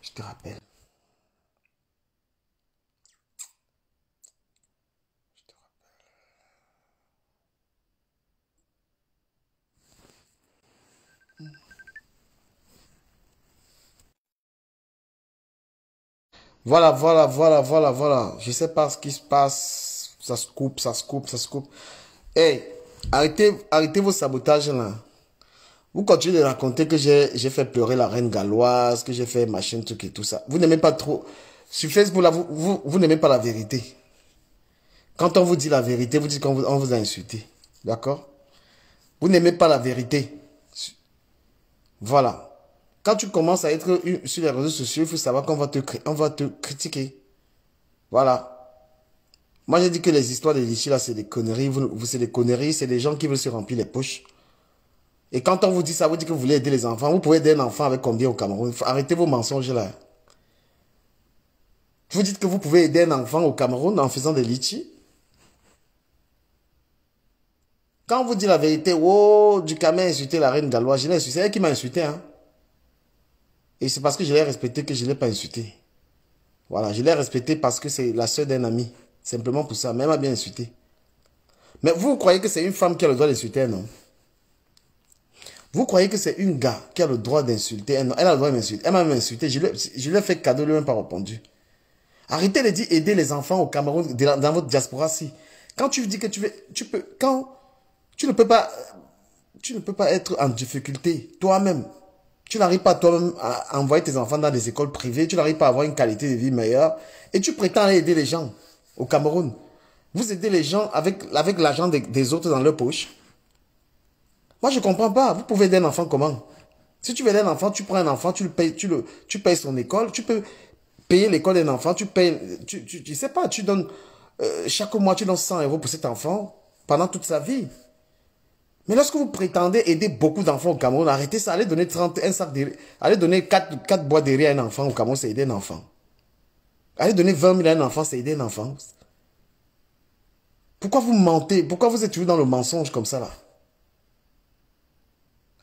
Je te rappelle. Voilà. Je sais pas ce qui se passe. Ça se coupe, ça se coupe, ça se coupe. Hey, arrêtez vos sabotages là. Vous continuez de raconter que j'ai fait pleurer la reine galloise, que j'ai fait machin, truc et tout ça. Vous n'aimez pas trop. Sur Facebook là, vous n'aimez pas la vérité. Quand on vous dit la vérité, vous dites on vous a insulté. D'accord? Vous n'aimez pas la vérité. Voilà. Quand tu commences à être sur les réseaux sociaux, il faut savoir on va te critiquer. Voilà. Moi, j'ai dit que les histoires de Lichi, là, c'est des conneries. C'est des conneries. C'est des gens qui veulent se remplir les poches. Et quand on vous dit ça, vous dites que vous voulez aider les enfants. Vous pouvez aider un enfant avec combien au Cameroun? Arrêtez vos mensonges, là. Vous dites que vous pouvez aider un enfant au Cameroun en faisant des litchis. Quand on vous dit la vérité, oh, du Cameroun a insulté la reine galloise, je l'ai insulté. C'est elle qui m'a insulté, hein. Et c'est parce que je l'ai respecté que je ne l'ai pas insulté. Voilà, je l'ai respecté parce que c'est la soeur d'un ami. Simplement pour ça. Mais elle m'a bien insulté. Mais vous croyez que c'est une femme qui a le droit d'insulter un homme? Vous croyez que c'est une gars qui a le droit d'insulter un homme? Elle a le droit de m'insulter. Elle m'a même insulté. Je lui ai fait cadeau, elle n'a même pas répondu. Arrêtez de dire aider les enfants au Cameroun, dans votre diaspora-ci. Quand tu dis que tu ne peux pas être en difficulté toi-même. Tu n'arrives pas toi-même à envoyer tes enfants dans des écoles privées. Tu n'arrives pas à avoir une qualité de vie meilleure. Et tu prétends aller aider les gens au Cameroun. Vous aidez les gens avec l'argent des autres dans leur poche. Moi, je ne comprends pas. Vous pouvez aider un enfant comment? Si tu veux aider un enfant, tu prends un enfant, tu payes son école. Tu peux payer l'école d'un enfant. Tu sais pas, tu donnes, chaque mois, tu donnes 100 € pour cet enfant pendant toute sa vie. Mais lorsque vous prétendez aider beaucoup d'enfants au Cameroun, arrêtez ça, allez donner 4 boîtes de riz à un enfant au Cameroun, c'est aider un enfant. Allez donner 20 000 à un enfant, c'est aider un enfant. Pourquoi vous mentez? Pourquoi vous êtes toujours dans le mensonge comme ça là?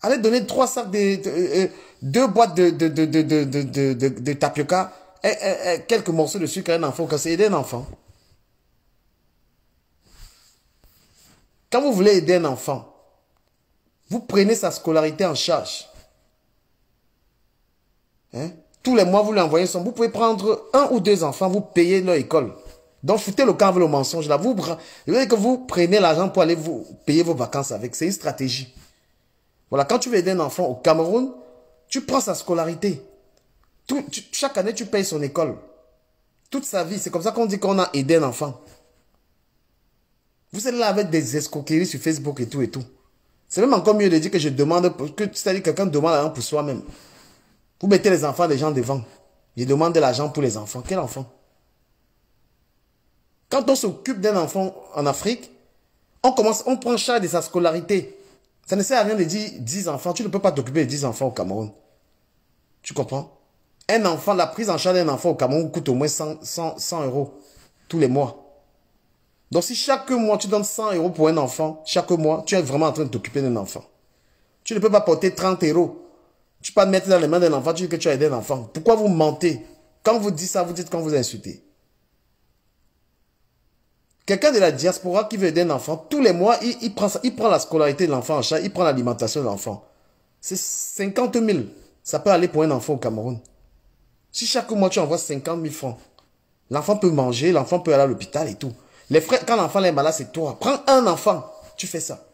Allez donner 2 boîtes de tapioca et quelques morceaux de sucre à un enfant, c'est aider un enfant. Quand vous voulez aider un enfant, vous prenez sa scolarité en charge. Hein? Tous les mois, vous lui envoyez son. Vous pouvez prendre 1 ou 2 enfants, vous payez leur école. Donc, foutez le camp avec le mensonge là. Vous voyez que vous prenez l'argent pour aller vous payer vos vacances avec. C'est une stratégie. Voilà, quand tu veux aider un enfant au Cameroun, tu prends sa scolarité. Chaque année, tu payes son école. Toute sa vie, c'est comme ça qu'on dit qu'on a aidé un enfant. Vous êtes là avec des escroqueries sur Facebook et tout et tout. C'est même encore mieux de dire que je demande, c'est-à-dire que quelqu'un demande l'argent pour soi-même. Vous mettez les enfants des gens devant. Je demande de l'argent pour les enfants. Quel enfant? Quand on s'occupe d'un enfant en Afrique, on prend charge de sa scolarité. Ça ne sert à rien de dire 10 enfants. Tu ne peux pas t'occuper de 10 enfants au Cameroun. Tu comprends? Un enfant, la prise en charge d'un enfant au Cameroun coûte au moins 100 € tous les mois. Donc si chaque mois tu donnes 100 € pour un enfant, chaque mois, tu es vraiment en train de t'occuper d'un enfant. Tu ne peux pas porter 30 €. Tu peux pas mettre dans les mains d'un enfant, tu dis que tu as aidé un enfant. Pourquoi vous mentez? Quand vous dites ça, vous dites qu'on vous a insulté. Quelqu'un de la diaspora qui veut aider un enfant, tous les mois, il prend la scolarité de l'enfant en charge, il prend l'alimentation de l'enfant. C'est 50 000. Ça peut aller pour un enfant au Cameroun. Si chaque mois tu envoies 50 000 francs, l'enfant peut manger, l'enfant peut aller à l'hôpital et tout. Les frais, quand l'enfant est malade, c'est toi. Prends un enfant, tu fais ça.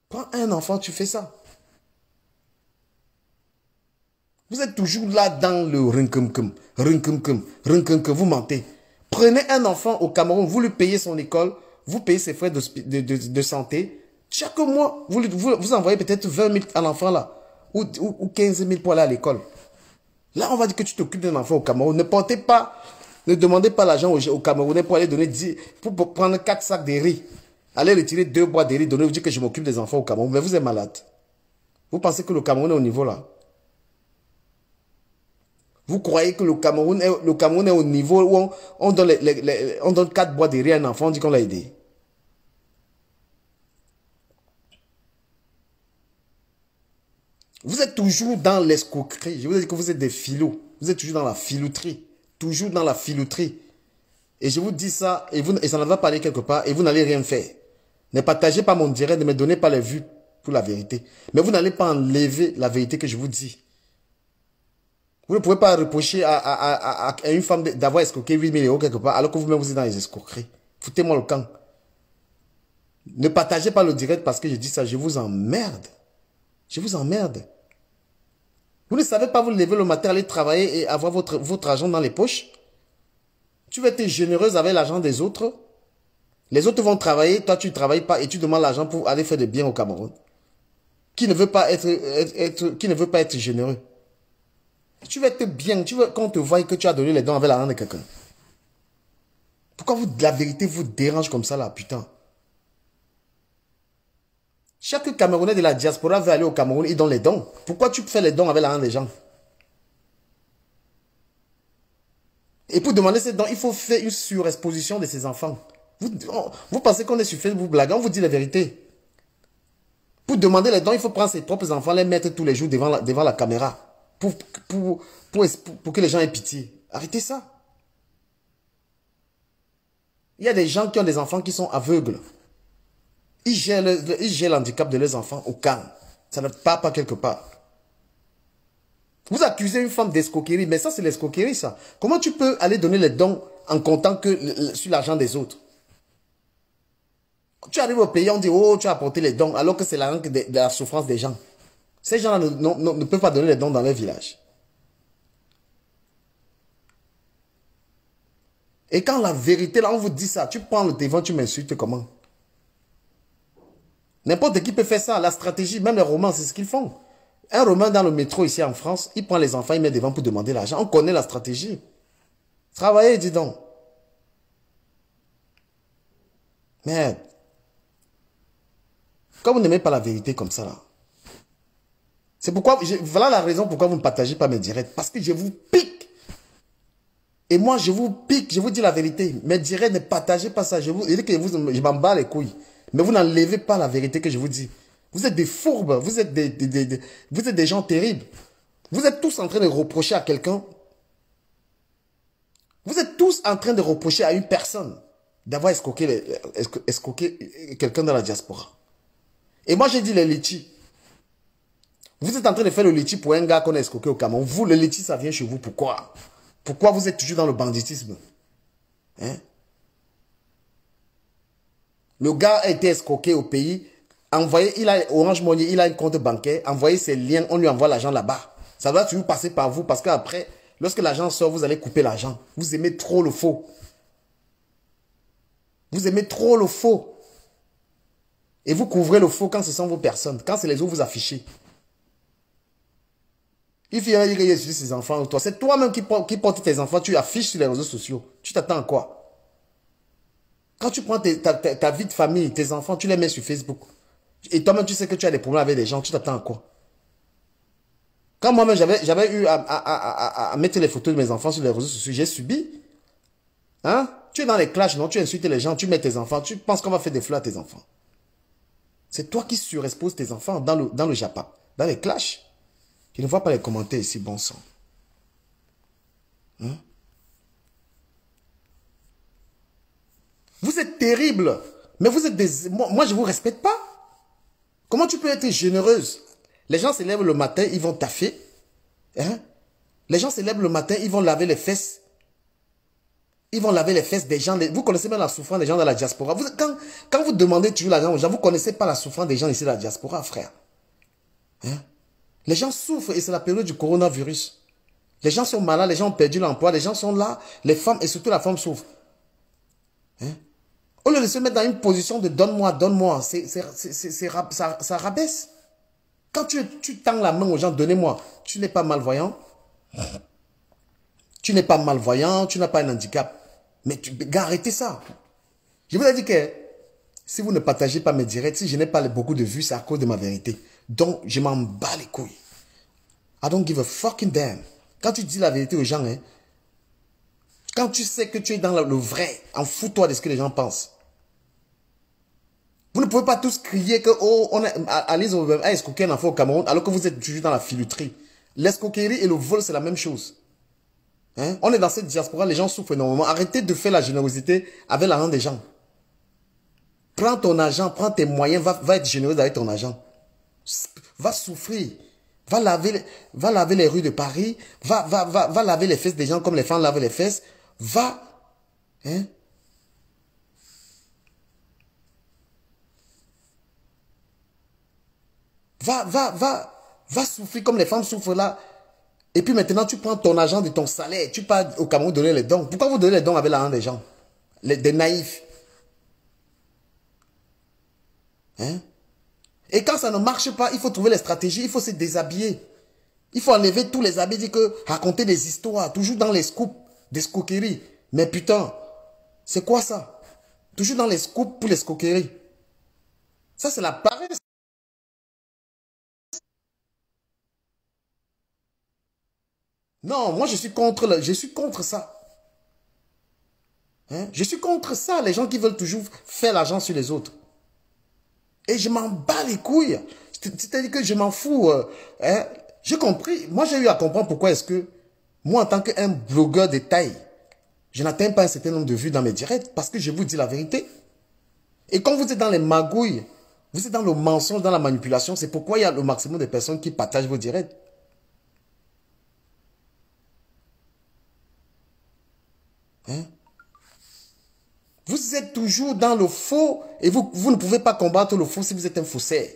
Prends un enfant, tu fais ça. Vous êtes toujours là dans le rinkum-kum, vous mentez. Prenez un enfant au Cameroun, vous lui payez son école, vous payez ses frais de santé. Chaque mois, vous envoyez peut-être 20 000 à l'enfant là, ou 15 000 pour aller à l'école. Là, on va dire que tu t'occupes d'un enfant au Cameroun. Ne demandez pas l'argent aux Camerounais pour aller donner pour prendre 4 sacs de riz. Allez retirer 2 boîtes de riz, vous dites que je m'occupe des enfants au Cameroun. Mais vous êtes malade. Vous pensez que le Cameroun est au niveau là? Vous croyez que le Cameroun est au niveau où on donne 4 boîtes de riz à un enfant, on dit qu'on l'a aidé. Vous êtes toujours dans l'escroquerie. Je vous ai dit que vous êtes des filots. Vous êtes toujours dans la filouterie. Toujours dans la filouterie. Et je vous dis ça, et ça n'en va pas aller quelque part, et vous n'allez rien faire. Ne partagez pas mon direct, ne me donnez pas les vues pour la vérité. Mais vous n'allez pas enlever la vérité que je vous dis. Vous ne pouvez pas reprocher à une femme d'avoir escroqué 8 000 € quelque part, alors que vous-même vous êtes dans les escroqueries. Foutez-moi le camp. Ne partagez pas le direct parce que je dis ça, je vous emmerde. Je vous emmerde. Vous ne savez pas vous lever le matin, aller travailler et avoir votre argent dans les poches. Tu vas être généreuse avec l'argent des autres. Les autres vont travailler, toi tu ne travailles pas et tu demandes l'argent pour aller faire des biens au Cameroun. Qui ne veut pas être généreux. Tu vas être bien, tu veux qu'on te voie que tu as donné les dons avec l'argent de quelqu'un. Pourquoi la vérité vous dérange comme ça là, putain? Chaque Camerounais de la diaspora veut aller au Cameroun, il donne les dons. Pourquoi tu fais les dons avec l'argent des gens? Et pour demander ces dons, il faut faire une surexposition de ses enfants. Vous pensez qu'on est sur Facebook blaguant, on vous dit la vérité. Pour demander les dons, il faut prendre ses propres enfants, les mettre tous les jours devant la caméra. Pour que les gens aient pitié. Arrêtez ça. Il y a des gens qui ont des enfants qui sont aveugles. Ils gèrent l'handicap de leurs enfants au calme. Ça ne part pas quelque part. Vous accusez une femme d'escroquerie, mais ça c'est l'escroquerie ça. Comment tu peux aller donner les dons en comptant que sur l'argent des autres? Tu arrives au pays, on dit, oh, tu as apporté les dons, alors que c'est l'argent de la souffrance des gens. Ces gens-là ne peuvent pas donner les dons dans leur village. Et quand la vérité, là, on vous dit ça, tu prends le téléphone, tu m'insultes comment? N'importe qui peut faire ça, la stratégie, même les romans, c'est ce qu'ils font. Un romain dans le métro ici en France, il prend les enfants, il met devant pour demander l'argent. On connaît la stratégie. Travaillez, dis donc. Merde. Quand vous n'aimez pas la vérité comme ça, là. C'est pourquoi, voilà la raison pourquoi vous ne partagez pas mes directs. Parce que je vous pique. Et moi, je vous pique, je vous dis la vérité. Mes directs, ne partagez pas ça. Je dis que je m'en bats les couilles. Mais vous n'enlevez pas la vérité que je vous dis. Vous êtes des fourbes, vous êtes des gens terribles. Vous êtes tous en train de reprocher à quelqu'un. Vous êtes tous en train de reprocher à une personne d'avoir escroqué quelqu'un dans la diaspora. Et moi, j'ai dit les litchis. Vous êtes en train de faire le litchi pour un gars qu'on a escroqué au Cameroun. Vous, le litchi, ça vient chez vous. Pourquoi? Pourquoi vous êtes toujours dans le banditisme? Hein? Le gars a été escroqué au pays. Il a Orange Money, il a un compte bancaire. Envoyez ses liens, on lui envoie l'argent là-bas. Ça doit toujours passer par vous parce qu'après, lorsque l'argent sort, vous allez couper l'argent. Vous aimez trop le faux. Vous aimez trop le faux. Et vous couvrez le faux quand ce sont vos personnes. Quand c'est les autres, vous affichez. Il faut dire qu'il y a ses enfants. C'est toi-même qui portes tes enfants. Tu affiches sur les réseaux sociaux. Tu t'attends à quoi? Quand tu prends ta vie de famille, tes enfants, tu les mets sur Facebook. Et toi-même, tu sais que tu as des problèmes avec les gens. Tu t'attends à quoi? Quand moi-même, j'avais eu à mettre les photos de mes enfants sur les réseaux sociaux, j'ai subi. Hein? Tu es dans les clashs, non? Tu insultes les gens, tu mets tes enfants. Tu penses qu'on va faire des fleurs à tes enfants. C'est toi qui surexposes tes enfants dans le Japon, dans les clashs. Je ne vois pas les commentaires ici, bon sang. Hein? Vous êtes terrible. Mais vous êtes des... Moi, je ne vous respecte pas. Comment tu peux être généreuse? Les gens se lèvent le matin, ils vont taffer. Hein? Les gens se lèvent le matin, ils vont laver les fesses. Ils vont laver les fesses des gens. Vous connaissez bien la souffrance des gens dans la diaspora. Quand vous demandez toujours l'argent aux gens, vous ne connaissez pas la souffrance des gens ici dans la diaspora, frère. Hein? Les gens souffrent et c'est la période du coronavirus. Les gens sont malades, les gens ont perdu l'emploi, les gens sont là, les femmes et surtout la femme souffre. Hein? Au lieu de se mettre dans une position de donne-moi, donne-moi, ça rabaisse. Quand tu tends la main aux gens, donnez-moi, tu n'es pas malvoyant. Tu n'es pas malvoyant, tu n'as pas un handicap. Mais arrêtez ça. Je vous ai dit que si vous ne partagez pas mes directs, si je n'ai pas beaucoup de vues, c'est à cause de ma vérité. Donc, je m'en bats les couilles. I don't give a fucking damn. Quand tu dis la vérité aux gens, hein, quand tu sais que tu es dans le vrai, en fous-toi de ce que les gens pensent. Vous ne pouvez pas tous crier que, oh, on est, allez, on va escroquer un enfant au Cameroun, alors que vous êtes toujours dans la filouterie. L'escroquerie et le vol, c'est la même chose. Hein? On est dans cette diaspora, les gens souffrent énormément. Arrêtez de faire la générosité avec l'argent des gens. Prends ton argent, prends tes moyens, va être généreux avec ton argent. Va souffrir. Va laver les rues de Paris. Va laver les fesses des gens comme les femmes lavent les fesses. Va. Hein? Va souffrir comme les femmes souffrent là. Et puis maintenant, tu prends ton argent de ton salaire. Tu pars au Cameroun donner les dons. Pourquoi vous donnez les dons avec l'argent des gens? Des naïfs. Hein? Et quand ça ne marche pas, il faut trouver les stratégies. Il faut se déshabiller. Il faut enlever tous les habits. Dire que raconter des histoires. Toujours dans les scoops. Des escroqueries. Mais putain, c'est quoi ça? Toujours dans les scoops pour les escroqueries. Ça, c'est la paresse. Non, moi, je suis contre ça. Hein? Je suis contre ça. Les gens qui veulent toujours faire l'argent sur les autres. Et je m'en bats les couilles. C'est-à-dire que je m'en fous. Hein? J'ai compris. Moi, j'ai eu à comprendre pourquoi est-ce que moi, en tant qu'un blogueur de taille, je n'atteins pas un certain nombre de vues dans mes directs parce que je vous dis la vérité. Et quand vous êtes dans les magouilles, vous êtes dans le mensonge, dans la manipulation, c'est pourquoi il y a le maximum de personnes qui partagent vos directs. Hein? Vous êtes toujours dans le faux et vous ne pouvez pas combattre le faux si vous êtes un faussaire.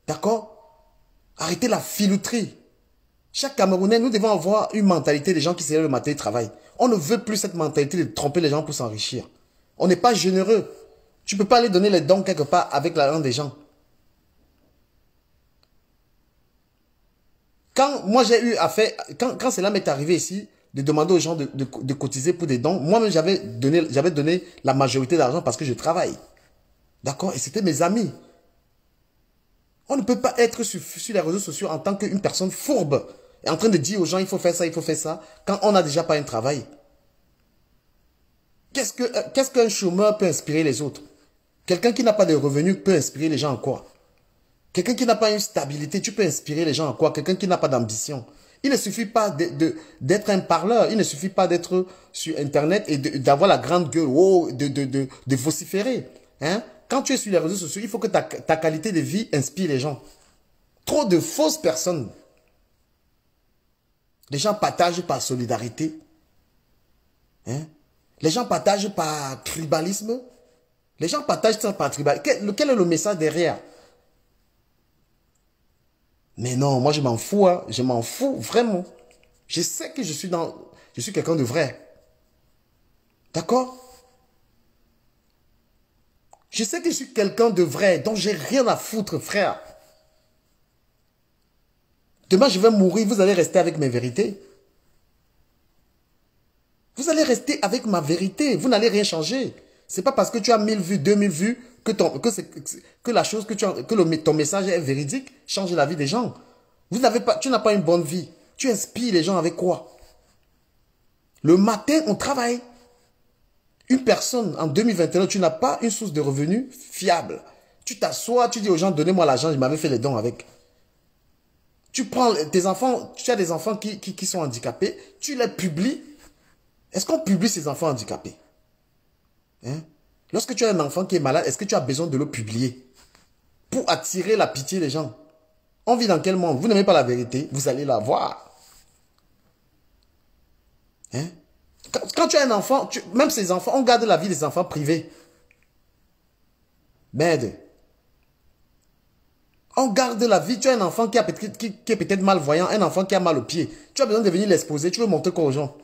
D'accord? Arrêtez la filouterie. Chaque Camerounais, nous devons avoir une mentalité des gens qui se lèvent le matin et travaillent. On ne veut plus cette mentalité de tromper les gens pour s'enrichir. On n'est pas généreux. Tu ne peux pas aller donner les dons quelque part avec l'argent des gens. Quand moi j'ai eu à faire, quand cela m'est arrivé ici, de demander aux gens de cotiser pour des dons, moi-même j'avais donné la majorité d'argent parce que je travaille. D'accord? Et c'était mes amis. On ne peut pas être sur les réseaux sociaux en tant qu'une personne fourbe et en train de dire aux gens il faut faire ça, quand on n'a déjà pas un travail. Qu'est-ce qu'un chômeur peut inspirer les autres? Quelqu'un qui n'a pas de revenus peut inspirer les gens en quoi? Quelqu'un qui n'a pas une stabilité, tu peux inspirer les gens en quoi? Quelqu'un qui n'a pas d'ambition. Il ne suffit pas d'être un parleur, il ne suffit pas d'être sur Internet et d'avoir la grande gueule, oh, de vociférer. Hein? Quand tu es sur les réseaux sociaux, il faut que ta qualité de vie inspire les gens. Trop de fausses personnes. Les gens partagent par solidarité. Hein? Les gens partagent par tribalisme. Les gens partagent ça par tribalisme. Quel est le message derrière? Mais non, moi je m'en fous. Hein. Je m'en fous vraiment. Je sais que je suis quelqu'un de vrai. D'accord? Je sais que je suis quelqu'un de vrai, donc j'ai rien à foutre, frère. Demain, je vais mourir, vous allez rester avec mes vérités. Vous allez rester avec ma vérité, vous n'allez rien changer. C'est pas parce que tu as 1000 vues, 2000 vues, que la chose ton message est véridique, change la vie des gens. Tu n'as pas une bonne vie. Tu inspires les gens avec quoi? Le matin, on travaille. Une personne, en 2021, tu n'as pas une source de revenus fiable. Tu t'assois, tu dis aux gens, donnez-moi l'argent, je m'avais fait les dons avec. Tu prends tes enfants, tu as des enfants qui sont handicapés, tu les publies. Est-ce qu'on publie ces enfants handicapés? Hein? Lorsque tu as un enfant qui est malade, est-ce que tu as besoin de le publier? Pour attirer la pitié des gens. On vit dans quel monde? Vous n'aimez pas la vérité, vous allez la voir. Hein? Quand tu as un enfant, même ces enfants, on garde la vie des enfants privés. Merde. On garde la vie. Tu as un enfant qui est peut-être malvoyant, un enfant qui a mal au pied. Tu as besoin de venir l'exposer. Tu veux montrer quoi aux gens?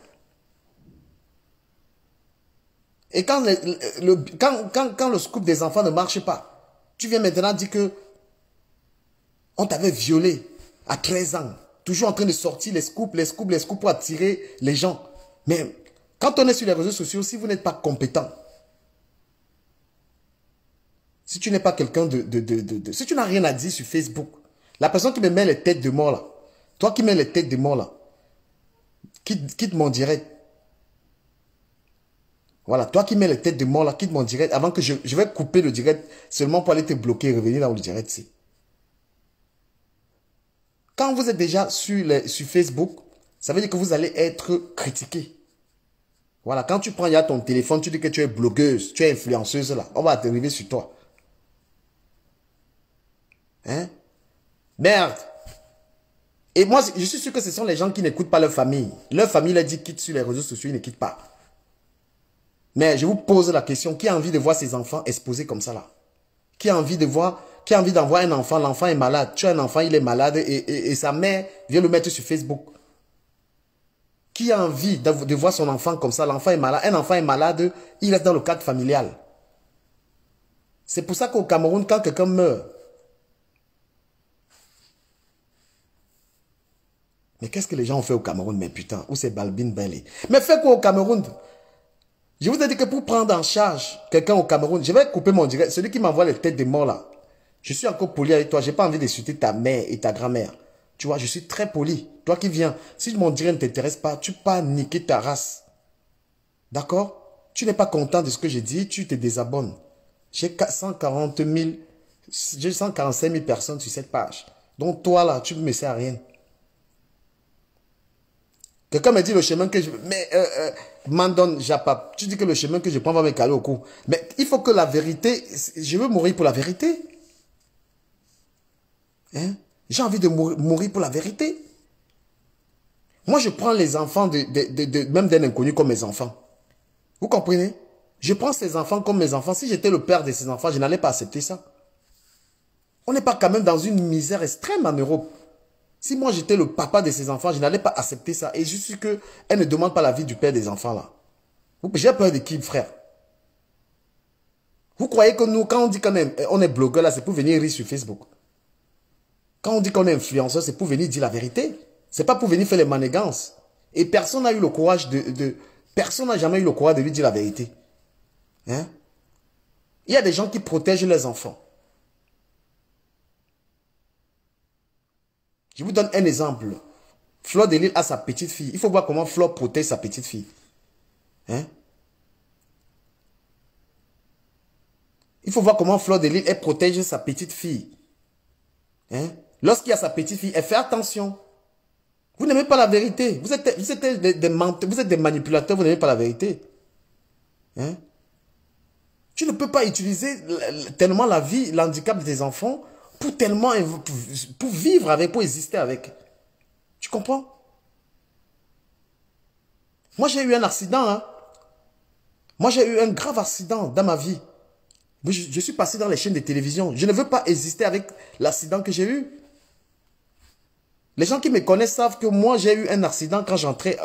Et quand le scoop des enfants ne marche pas, tu viens maintenant dire que on t'avait violé à 13 ans. Toujours en train de sortir les scoops pour attirer les gens. Mais quand on est sur les réseaux sociaux, si vous n'êtes pas compétent, si tu n'es pas quelqu'un si tu n'as rien à dire sur Facebook, la personne qui me met les têtes de mort là, toi qui mets les têtes de mort là, quitte mon direct. Voilà, toi qui mets les têtes de mort là, quitte mon direct avant que je vais couper le direct seulement pour aller te bloquer et revenir dans le direct. Quand vous êtes déjà sur Facebook, ça veut dire que vous allez être critiqué. Voilà, quand tu prends, il y a ton téléphone, tu dis que tu es blogueuse, tu es influenceuse là, on va t'arriver sur toi. Hein? Merde! Et moi, je suis sûr que ce sont les gens qui n'écoutent pas leur famille. Leur famille leur dit quitte sur les réseaux sociaux, ils ne quittent pas. Mais je vous pose la question, qui a envie de voir ses enfants exposés comme ça là? Qui a envie de voir, qui a envie d'envoyer un enfant, l'enfant est malade, tu as un enfant, il est malade et sa mère vient le mettre sur Facebook. Qui a envie de voir son enfant comme ça, l'enfant est malade, un enfant est malade, il reste dans le cadre familial. C'est pour ça qu'au Cameroun, quand quelqu'un meurt, mais qu'est-ce que les gens ont fait au Cameroun, mais putain, où c'est Balbine Belé? Mais fais quoi au Cameroun? Je vous ai dit que pour prendre en charge quelqu'un au Cameroun, je vais couper mon direct. Celui qui m'envoie les têtes de mort là, je suis encore poli avec toi. Je n'ai pas envie d'insulter ta mère et ta grand-mère. Tu vois, je suis très poli. Toi qui viens, si mon direct ne t'intéresse pas, tu peux niquer ta race. D'accord? Tu n'es pas content de ce que j'ai dit, tu te désabonnes. J'ai 145 000 personnes sur cette page. Donc toi là, tu ne me sers à rien. Quelqu'un me dit le chemin que je... Mais, Mandon Japap, tu dis que le chemin que je prends va me caler au cou. Mais il faut que la vérité... Je veux mourir pour la vérité. Hein? J'ai envie de mourir pour la vérité. Moi, je prends les enfants même d'un inconnu comme mes enfants. Vous comprenez? Je prends ces enfants comme mes enfants. Si j'étais le père de ces enfants, je n'allais pas accepter ça. On n'est pas quand même dans une misère extrême en Europe. Si moi j'étais le papa de ces enfants, je n'allais pas accepter ça. Et je suis que elle ne demande pas la vie du père des enfants là. J'ai peur de qui, frère? Vous croyez que nous, quand on dit qu'on est blogueur là, c'est pour venir rire sur Facebook? Quand on dit qu'on est influenceur, c'est pour venir dire la vérité. C'est pas pour venir faire les manigances. Et personne n'a eu le courage personne n'a jamais eu le courage de lui dire la vérité. Hein? Il y a des gens qui protègent les enfants. Je vous donne un exemple. Fleur de Lille a sa petite fille. Il faut voir comment Fleur protège sa petite fille. Hein? Il faut voir comment Fleur de Lille elle protège sa petite fille. Hein? Lorsqu'il y a sa petite fille, elle fait attention. Vous n'aimez pas la vérité. Vous êtes des menteurs, vous êtes des manipulateurs, vous n'aimez pas la vérité. Hein? Tu ne peux pas utiliser tellement la vie, l'handicap de tes enfants pour vivre avec, pour exister avec. Tu comprends? Moi, j'ai eu un accident. Hein? Moi, j'ai eu un grave accident dans ma vie. Je suis passé dans les chaînes de télévision. Je ne veux pas exister avec l'accident que j'ai eu. Les gens qui me connaissent savent que moi, j'ai eu un accident quand j'entrais...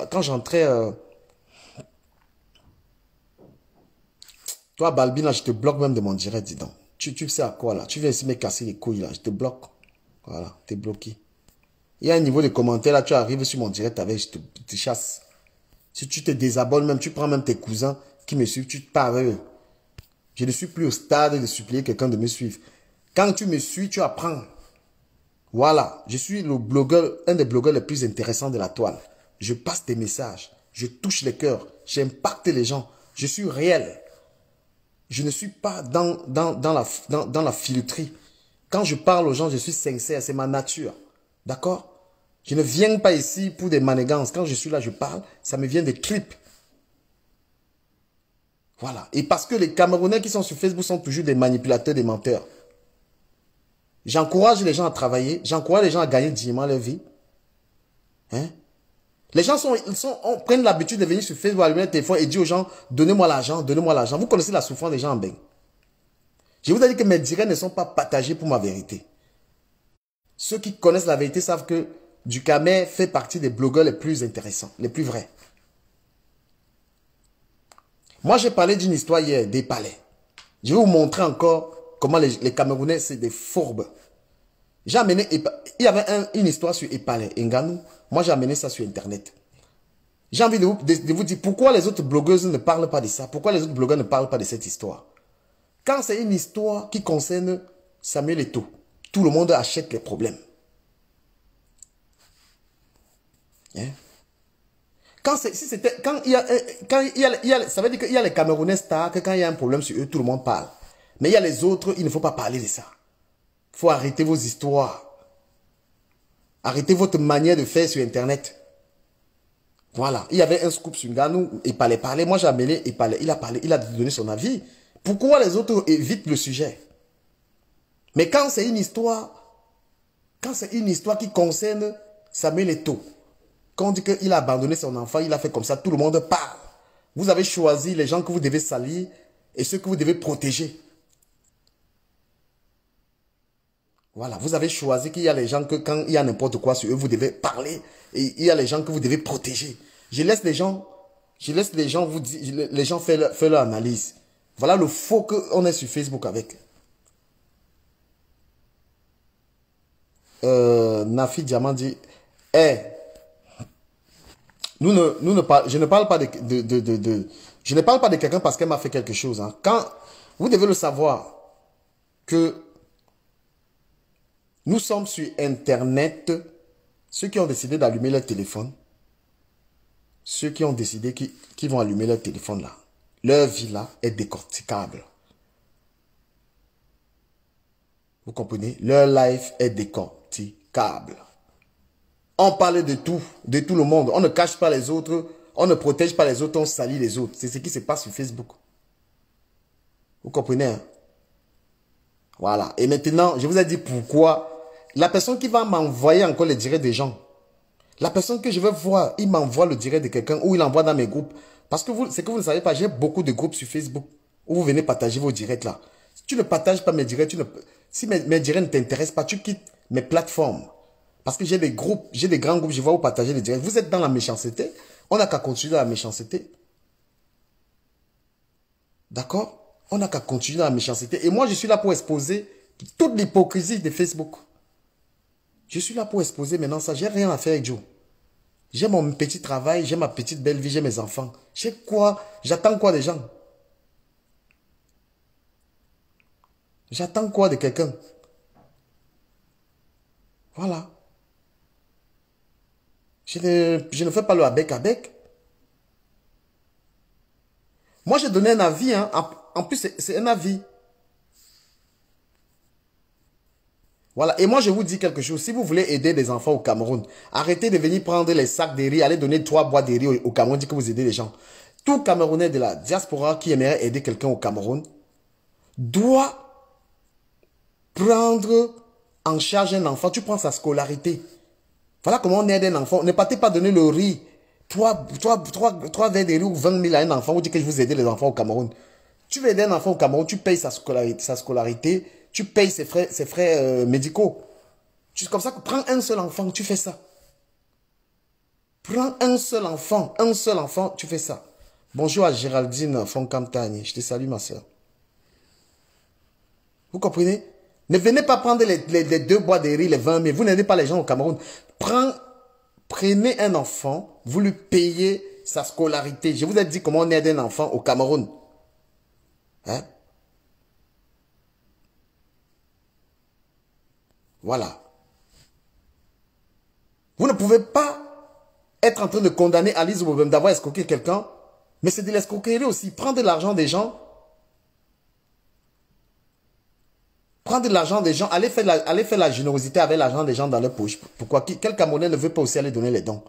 Toi, Balbina, je te bloque même de mon direct, dis donc. Tu sais à quoi, là? Tu viens ici me casser les couilles, là. Je te bloque. Voilà, t'es bloqué. Il y a un niveau de commentaires, là, tu arrives sur mon direct avec, je te chasse. Si tu te désabonnes même, tu prends même tes cousins qui me suivent, tu te parles avec eux. Je ne suis plus au stade de supplier quelqu'un de me suivre. Quand tu me suis, tu apprends. Voilà, je suis le blogueur, un des blogueurs les plus intéressants de la toile. Je passe des messages, je touche les cœurs, j'impacte les gens, je suis réel. Je ne suis pas dans la filouterie. Quand je parle aux gens, je suis sincère, c'est ma nature. D'accord? Je ne viens pas ici pour des manigances. Quand je suis là, je parle, ça me vient des tripes. Voilà. Et parce que les Camerounais qui sont sur Facebook sont toujours des manipulateurs, des menteurs. J'encourage les gens à travailler. J'encourage les gens à gagner dignement leur vie. Hein? Les gens prennent l'habitude de venir sur Facebook, allumer le téléphone et dire aux gens, donnez-moi l'argent, donnez-moi l'argent. Vous connaissez la souffrance des gens en bain. Je vous ai dit que mes directs ne sont pas partagés pour ma vérité. Ceux qui connaissent la vérité savent que Ducamer fait partie des blogueurs les plus intéressants, les plus vrais. Moi, j'ai parlé d'une histoire hier, des palais. Je vais vous montrer encore comment les Camerounais, c'est des fourbes. J'ai amené, il y avait une histoire sur Epalais, Nganou. Moi, j'ai amené ça sur Internet. J'ai envie de vous dire pourquoi les autres blogueuses ne parlent pas de ça. Pourquoi les autres blogueurs ne parlent pas de cette histoire. Quand c'est une histoire qui concerne Samuel Eto'o, tout le monde achète les problèmes. Hein? Quand ça veut dire qu'il y a les Camerounais stars, que quand il y a un problème sur eux, tout le monde parle. Mais il y a les autres, il ne faut pas parler de ça. Il faut arrêter vos histoires. Arrêtez votre manière de faire sur Internet. Voilà. Il y avait un scoop sur Nganou, il parlait. Moi, j'ai amené, il parlait. Il a parlé, il a donné son avis. Pourquoi les autres évitent le sujet? Mais quand c'est une histoire qui concerne Samuel Eto'o, quand on dit qu'il a abandonné son enfant, il a fait comme ça, tout le monde parle. Vous avez choisi les gens que vous devez salir et ceux que vous devez protéger. Voilà, vous avez choisi qu'il y a les gens que quand il y a n'importe quoi sur eux, vous devez parler. Et il y a les gens que vous devez protéger. Je laisse les gens vous dire, les gens faire leur analyse. Voilà le faux qu'on est sur Facebook avec. Nafi Diamant dit, je ne parle pas je ne parle pas de quelqu'un parce qu'elle m'a fait quelque chose. Hein. Quand vous devez le savoir que nous sommes sur Internet, ceux qui ont décidé d'allumer leur téléphone, ceux qui ont décidé qu'ils vont allumer leur téléphone là, leur vie là est décorticable. Vous comprenez? Leur life est décorticable. On parle de tout le monde. On ne cache pas les autres, on ne protège pas les autres, on salit les autres. C'est ce qui se passe sur Facebook. Vous comprenez? Hein? Voilà. Et maintenant, je vous ai dit pourquoi. La personne qui va m'envoyer encore le direct des gens, la personne que je veux voir, il m'envoie le direct de quelqu'un ou il envoie dans mes groupes. Parce que c'est que vous ne savez pas, j'ai beaucoup de groupes sur Facebook où vous venez partager vos directs là. Si tu ne partages pas mes directs, si mes directs ne t'intéressent pas, tu quittes mes plateformes. Parce que j'ai des groupes, j'ai des grands groupes, je vais vous partager les directs. Vous êtes dans la méchanceté, on n'a qu'à continuer dans la méchanceté. D'accord? On n'a qu'à continuer dans la méchanceté. Et moi, je suis là pour exposer toute l'hypocrisie de Facebook. Je suis là pour exposer maintenant ça. J'ai rien à faire avec Joe. J'ai mon petit travail, j'ai ma petite belle vie, j'ai mes enfants. J'ai quoi? J'attends quoi des gens? J'attends quoi de quelqu'un? Voilà. Je ne fais pas le avec. Moi, j'ai donné un avis. Hein. En plus, c'est un avis. Voilà. Et moi, je vous dis quelque chose. Si vous voulez aider des enfants au Cameroun, arrêtez de venir prendre les sacs de riz, allez donner 3 boîtes de riz au Cameroun, dites que vous aidez les gens. Tout Camerounais de la diaspora qui aimerait aider quelqu'un au Cameroun doit prendre en charge un enfant. Tu prends sa scolarité. Voilà comment on aide un enfant. Ne partez pas donner le riz. 3 verres de riz ou 20 000 à un enfant. Vous dites que je vous aide les enfants au Cameroun. Tu veux aider un enfant au Cameroun, tu payes sa scolarité, tu payes ses frais médicaux. Comme ça, prends un seul enfant, tu fais ça. Prends un seul enfant, tu fais ça. Bonjour à Géraldine Fonkamtani. Je te salue, ma soeur. Vous comprenez? Ne venez pas prendre les 2 boîtes de riz, les 20 000. Vous n'aidez pas les gens au Cameroun. Prenez un enfant, vous lui payez sa scolarité. Je vous ai dit comment on aide un enfant au Cameroun. Hein? Voilà. Vous ne pouvez pas être en train de condamner Alice Boubem d'avoir escroqué quelqu'un, mais c'est de l'escroquerie aussi. Prendre de l'argent des gens. Prendre de l'argent des gens, aller faire la générosité avec l'argent des gens dans leur poche. Pourquoi? Quel Camerounais ne veut pas aussi aller donner les dons?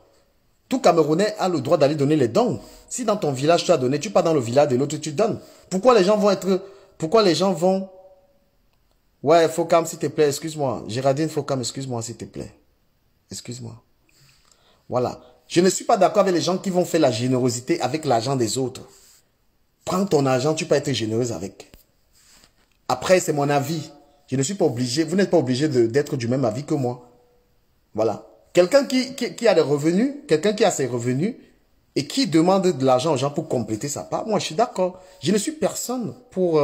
Tout Camerounais a le droit d'aller donner les dons. Si dans ton village tu as donné, tu pars dans le village de l'autre, tu donnes. Pourquoi les gens vont... Ouais, Focam, s'il te plaît, excuse-moi. Géraldine Focam, excuse-moi, s'il te plaît. Excuse-moi. Voilà. Je ne suis pas d'accord avec les gens qui vont faire la générosité avec l'argent des autres. Prends ton argent, tu peux être généreuse avec. Après, c'est mon avis. Je ne suis pas obligé, vous n'êtes pas obligé d'être du même avis que moi. Voilà. Quelqu'un qui a des revenus, quelqu'un qui a ses revenus et qui demande de l'argent aux gens pour compléter sa part, moi je suis d'accord. Je ne suis personne pour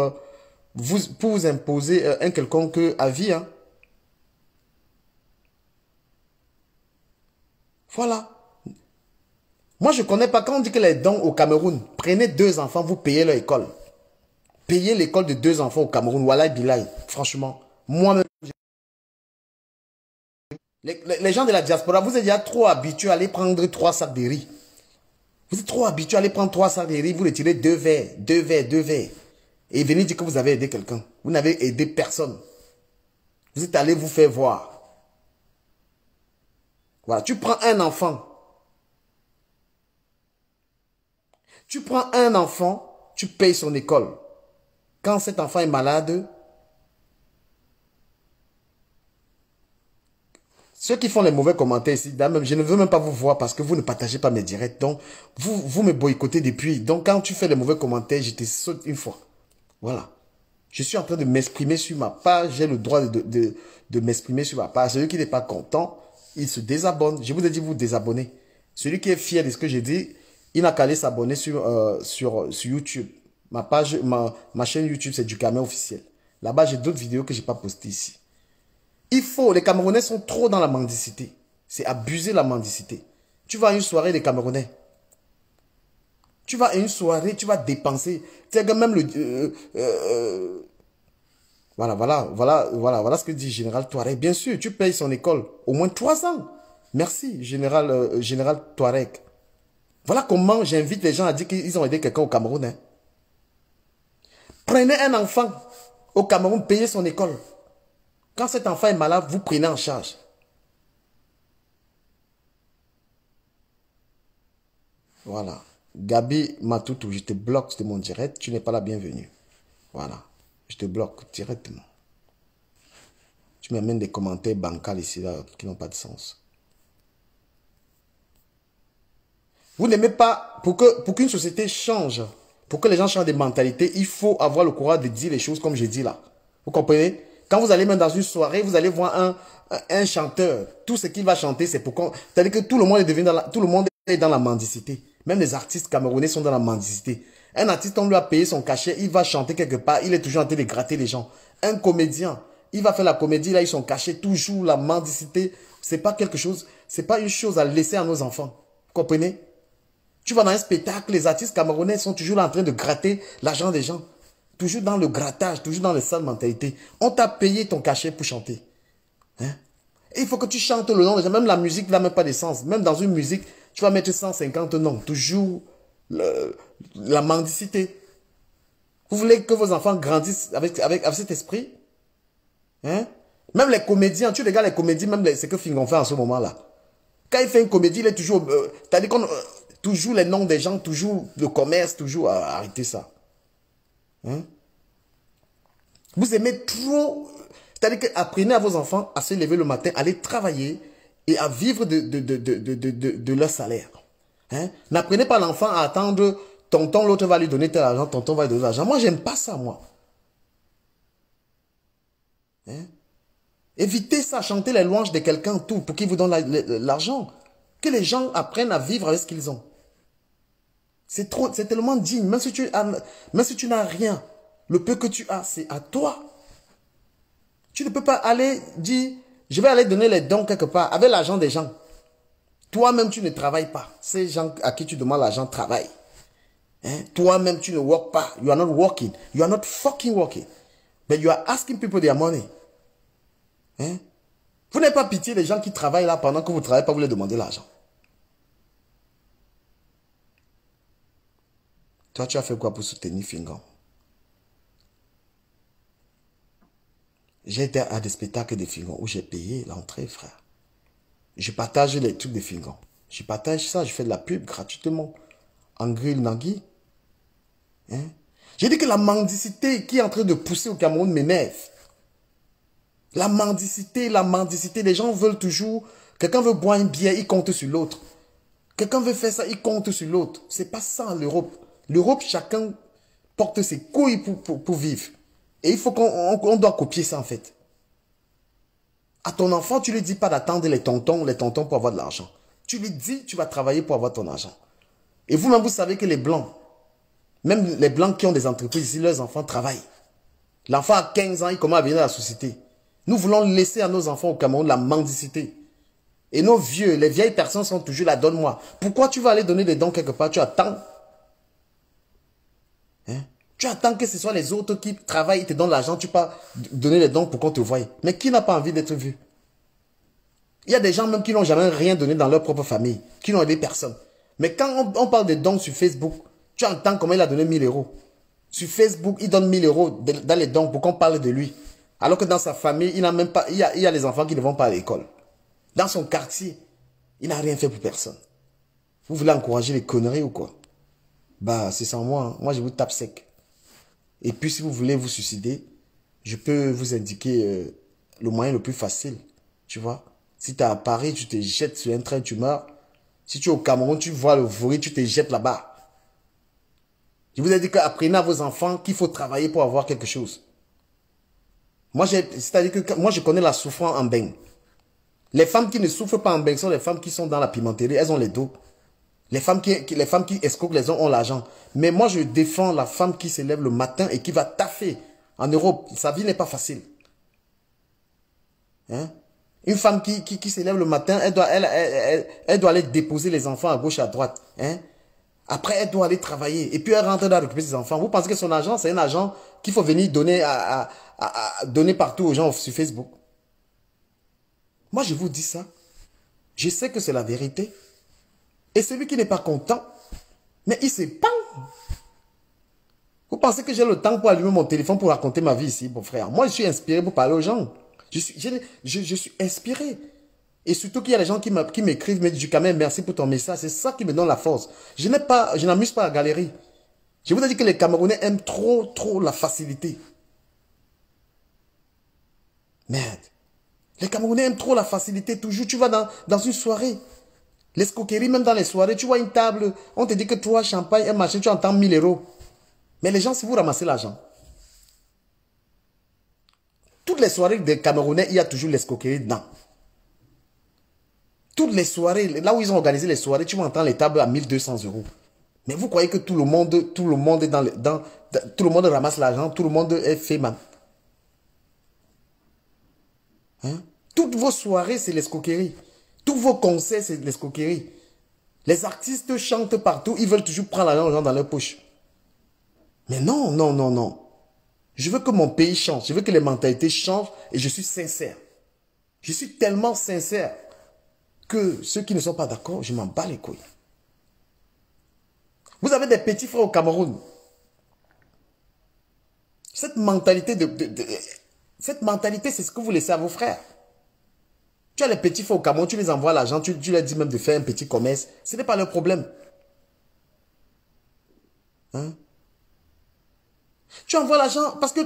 vous imposer un quelconque avis. Hein. Voilà. Moi je ne connais pas, quand on dit que les dons au Cameroun, prenez 2 enfants, vous payez leur école. Payez l'école de 2 enfants au Cameroun, Wallah Bilay, franchement. Moi-même, les gens de la diaspora, vous êtes déjà trop habitués à aller prendre 3 sacs de riz. Vous êtes trop habitué à aller prendre 3 sacs de riz, vous retirez 2 verres, 2 verres, 2 verres. Et venez dire que vous avez aidé quelqu'un. Vous n'avez aidé personne. Vous êtes allé vous faire voir. Voilà, tu prends un enfant. Tu prends un enfant, tu payes son école. Quand cet enfant est malade, ceux qui font les mauvais commentaires ici, je ne veux même pas vous voir parce que vous ne partagez pas mes directs. Donc, vous me boycottez depuis. Donc, quand tu fais les mauvais commentaires, je te saute une fois. Voilà. Je suis en train de m'exprimer sur ma page. J'ai le droit de m'exprimer sur ma page. Celui qui n'est pas content, il se désabonne. Je vous ai dit vous désabonner. Celui qui est fier de ce que j'ai dit, il n'a qu'à aller s'abonner sur YouTube. Ma page, ma chaîne YouTube, c'est du Cameroun officiel. Là-bas, j'ai d'autres vidéos que je n'ai pas postées ici. Les Camerounais sont trop dans la mendicité. C'est abuser la mendicité. Tu vas à une soirée des Camerounais. Tu vas à une soirée, tu vas dépenser. Tu sais que même voilà ce que dit Général Touareg. Bien sûr, tu payes son école. Au moins 3 ans. Merci, Général Touareg. Voilà comment j'invite les gens à dire qu'ils ont aidé quelqu'un au Cameroun. Hein. Prenez un enfant au Cameroun, payez son école. Quand cet enfant est malade, vous prenez en charge. Voilà. Gabi Matoutou, je te bloque de mon direct. Tu n'es pas la bienvenue. Voilà. Je te bloque directement. Tu m'amènes des commentaires bancals ici, là, qui n'ont pas de sens. Vous n'aimez pas, pour qu'une société change, pour que les gens changent de mentalité, il faut avoir le courage de dire les choses comme je dis là. Vous comprenez? Quand vous allez même dans une soirée, vous allez voir un chanteur. Tout ce qu'il va chanter, c'est pour qu'on... C'est-à-dire que tout le monde est dans la mendicité. Même les artistes camerounais sont dans la mendicité. Un artiste, on lui a payé son cachet, il va chanter quelque part, il est toujours en train de gratter les gens. Un comédien, il va faire la comédie, il a eu son cachet, toujours la mendicité. C'est pas quelque chose, c'est pas une chose à laisser à nos enfants. Vous comprenez? Tu vas dans un spectacle, les artistes camerounais sont toujours là en train de gratter l'argent des gens. Toujours dans le grattage, toujours dans les sales mentalités. On t'a payé ton cachet pour chanter. Hein? Et il faut que tu chantes le nom des gens. Même la musique n'a même pas de sens. Même dans une musique, tu vas mettre 150 noms. Toujours la mendicité. Vous voulez que vos enfants grandissent avec cet esprit? Hein? Même les comédiens, tu regardes les comédies, même ce que Fingon fait en ce moment-là. Quand il fait une comédie, il est toujours... c'est-à-dire qu'on... toujours les noms des gens, toujours le commerce, toujours... arrêtez ça. Hein? Vous aimez trop... C'est-à-dire que apprenez à vos enfants à se lever le matin, à aller travailler et à vivre de leur salaire. Hein? N'apprenez pas l'enfant à attendre tonton, l'autre va lui donner tel argent, tonton va lui donner de l'argent. Moi, j'aime pas ça, moi. Hein? Évitez ça, chanter les louanges de quelqu'un, tout, pour qu'il vous donne l'argent. Que les gens apprennent à vivre avec ce qu'ils ont. C'est tellement digne. Même si tu n'as rien, le peu que tu as, c'est à toi. Tu ne peux pas aller dire, je vais aller donner les dons quelque part avec l'argent des gens. Toi-même, tu ne travailles pas. Ces gens à qui tu demandes l'argent travaillent. Hein? Toi-même, tu ne work pas. You are not working. You are not fucking working. But you are asking people their money. Hein? Vous n'avez pas pitié des gens qui travaillent là pendant que vous ne travaillez pas, vous leur demandez l'argent. Toi, tu as fait quoi pour soutenir Fingon? J'ai été à des spectacles de Fingon où j'ai payé l'entrée, frère. Je partage les trucs de Fingon. Je partage ça, je fais de la pub gratuitement. En grill Nagui. Hein? J'ai dit que la mendicité qui est en train de pousser au Cameroun m'énerve. La mendicité, les gens veulent toujours... Quelqu'un veut boire une bière, il compte sur l'autre. Quelqu'un veut faire ça, il compte sur l'autre. C'est pas ça l'Europe. L'Europe, chacun porte ses couilles pour vivre. Et il faut qu'on doit copier ça en fait. À ton enfant, tu ne lui dis pas d'attendre les tontons pour avoir de l'argent. Tu lui dis, tu vas travailler pour avoir ton argent. Et vous-même, vous savez que les Blancs, même les Blancs qui ont des entreprises ici, leurs enfants travaillent. L'enfant a 15 ans, il commence à venir à la société. Nous voulons laisser à nos enfants au Cameroun la mendicité. Et nos vieux, les vieilles personnes sont toujours là, donne-moi. Pourquoi tu vas aller donner des dons quelque part? Tu attends. Hein? Tu attends que ce soit les autres qui travaillent, ils te donnent l'argent, tu peux donner les dons pour qu'on te voie. Mais qui n'a pas envie d'être vu? Il y a des gens même qui n'ont jamais rien donné dans leur propre famille, qui n'ont aidé personne. Mais quand on parle de dons sur Facebook, tu entends comment il a donné 1000 euros. Sur Facebook, il donne 1000 euros dans les dons pour qu'on parle de lui. Alors que dans sa famille, il n'a même pas, il y a les enfants qui ne vont pas à l'école. Dans son quartier, il n'a rien fait pour personne. Vous voulez encourager les conneries ou quoi? Bah, c'est sans moi. Hein. Moi, je vous tape sec. Et puis, si vous voulez vous suicider, je peux vous indiquer le moyen le plus facile. Tu vois? Si tu es à Paris, tu te jettes sur un train, tu meurs. Si tu es au Cameroun, tu vois le Vouri, tu te jettes là-bas. Je vous ai dit qu'apprenez à vos enfants qu'il faut travailler pour avoir quelque chose. Moi, c'est-à-dire que moi, je connais la souffrance en bain. Les femmes qui ne souffrent pas en bain sont les femmes qui sont dans la pimenterie. Elles ont les dos. Les femmes qui escroquent les hommes ont l'argent. Mais moi, je défends la femme qui se lève le matin et qui va taffer. En Europe, sa vie n'est pas facile. Hein? Une femme qui se lève le matin, elle doit aller déposer les enfants à gauche, à droite. Hein? Après, elle doit aller travailler. Et puis, elle rentre dans récupérer ses enfants. Vous pensez que son argent, c'est un argent qu'il faut venir donner, donner partout aux gens sur Facebook? Moi, je vous dis ça. Je sais que c'est la vérité. Et celui qui n'est pas content, mais il se pend. Vous pensez que j'ai le temps pour allumer mon téléphone pour raconter ma vie ici, mon frère? Moi, je suis inspiré pour parler aux gens. Je suis inspiré. Et surtout qu'il y a des gens qui m'écrivent, me disent quand même merci pour ton message. C'est ça qui me donne la force. Je n'amuse pas la galerie. Je vous ai dit que les Camerounais aiment trop la facilité. Merde. Les Camerounais aiment trop la facilité. Toujours, tu vas dans une soirée. L'escroquerie, même dans les soirées, tu vois une table, on te dit que toi, champagne, un machin, tu entends 1000 euros. Mais les gens, si vous ramassez l'argent, toutes les soirées des Camerounais, il y a toujours l'escroquerie dedans. Toutes les soirées, là où ils ont organisé les soirées, tu vas entendre les tables à 1200 euros. Mais vous croyez que tout le monde est tout le monde ramasse l'argent, tout le monde est fait man. Hein? Toutes vos soirées, c'est l'escroquerie. Tous vos concerts, c'est l'escroquerie. Les artistes chantent partout, ils veulent toujours prendre l'argent dans leur poche. Mais non, non, non, non. Je veux que mon pays change, je veux que les mentalités changent et je suis sincère. Je suis tellement sincère que ceux qui ne sont pas d'accord, je m'en bats les couilles. Vous avez des petits frères au Cameroun. Cette mentalité, c'est ce que vous laissez à vos frères. Tu as les petits frères au Cameroun, tu les envoies l'argent, tu leur dis même de faire un petit commerce. Ce n'est pas leur problème. Hein? Tu envoies l'argent parce que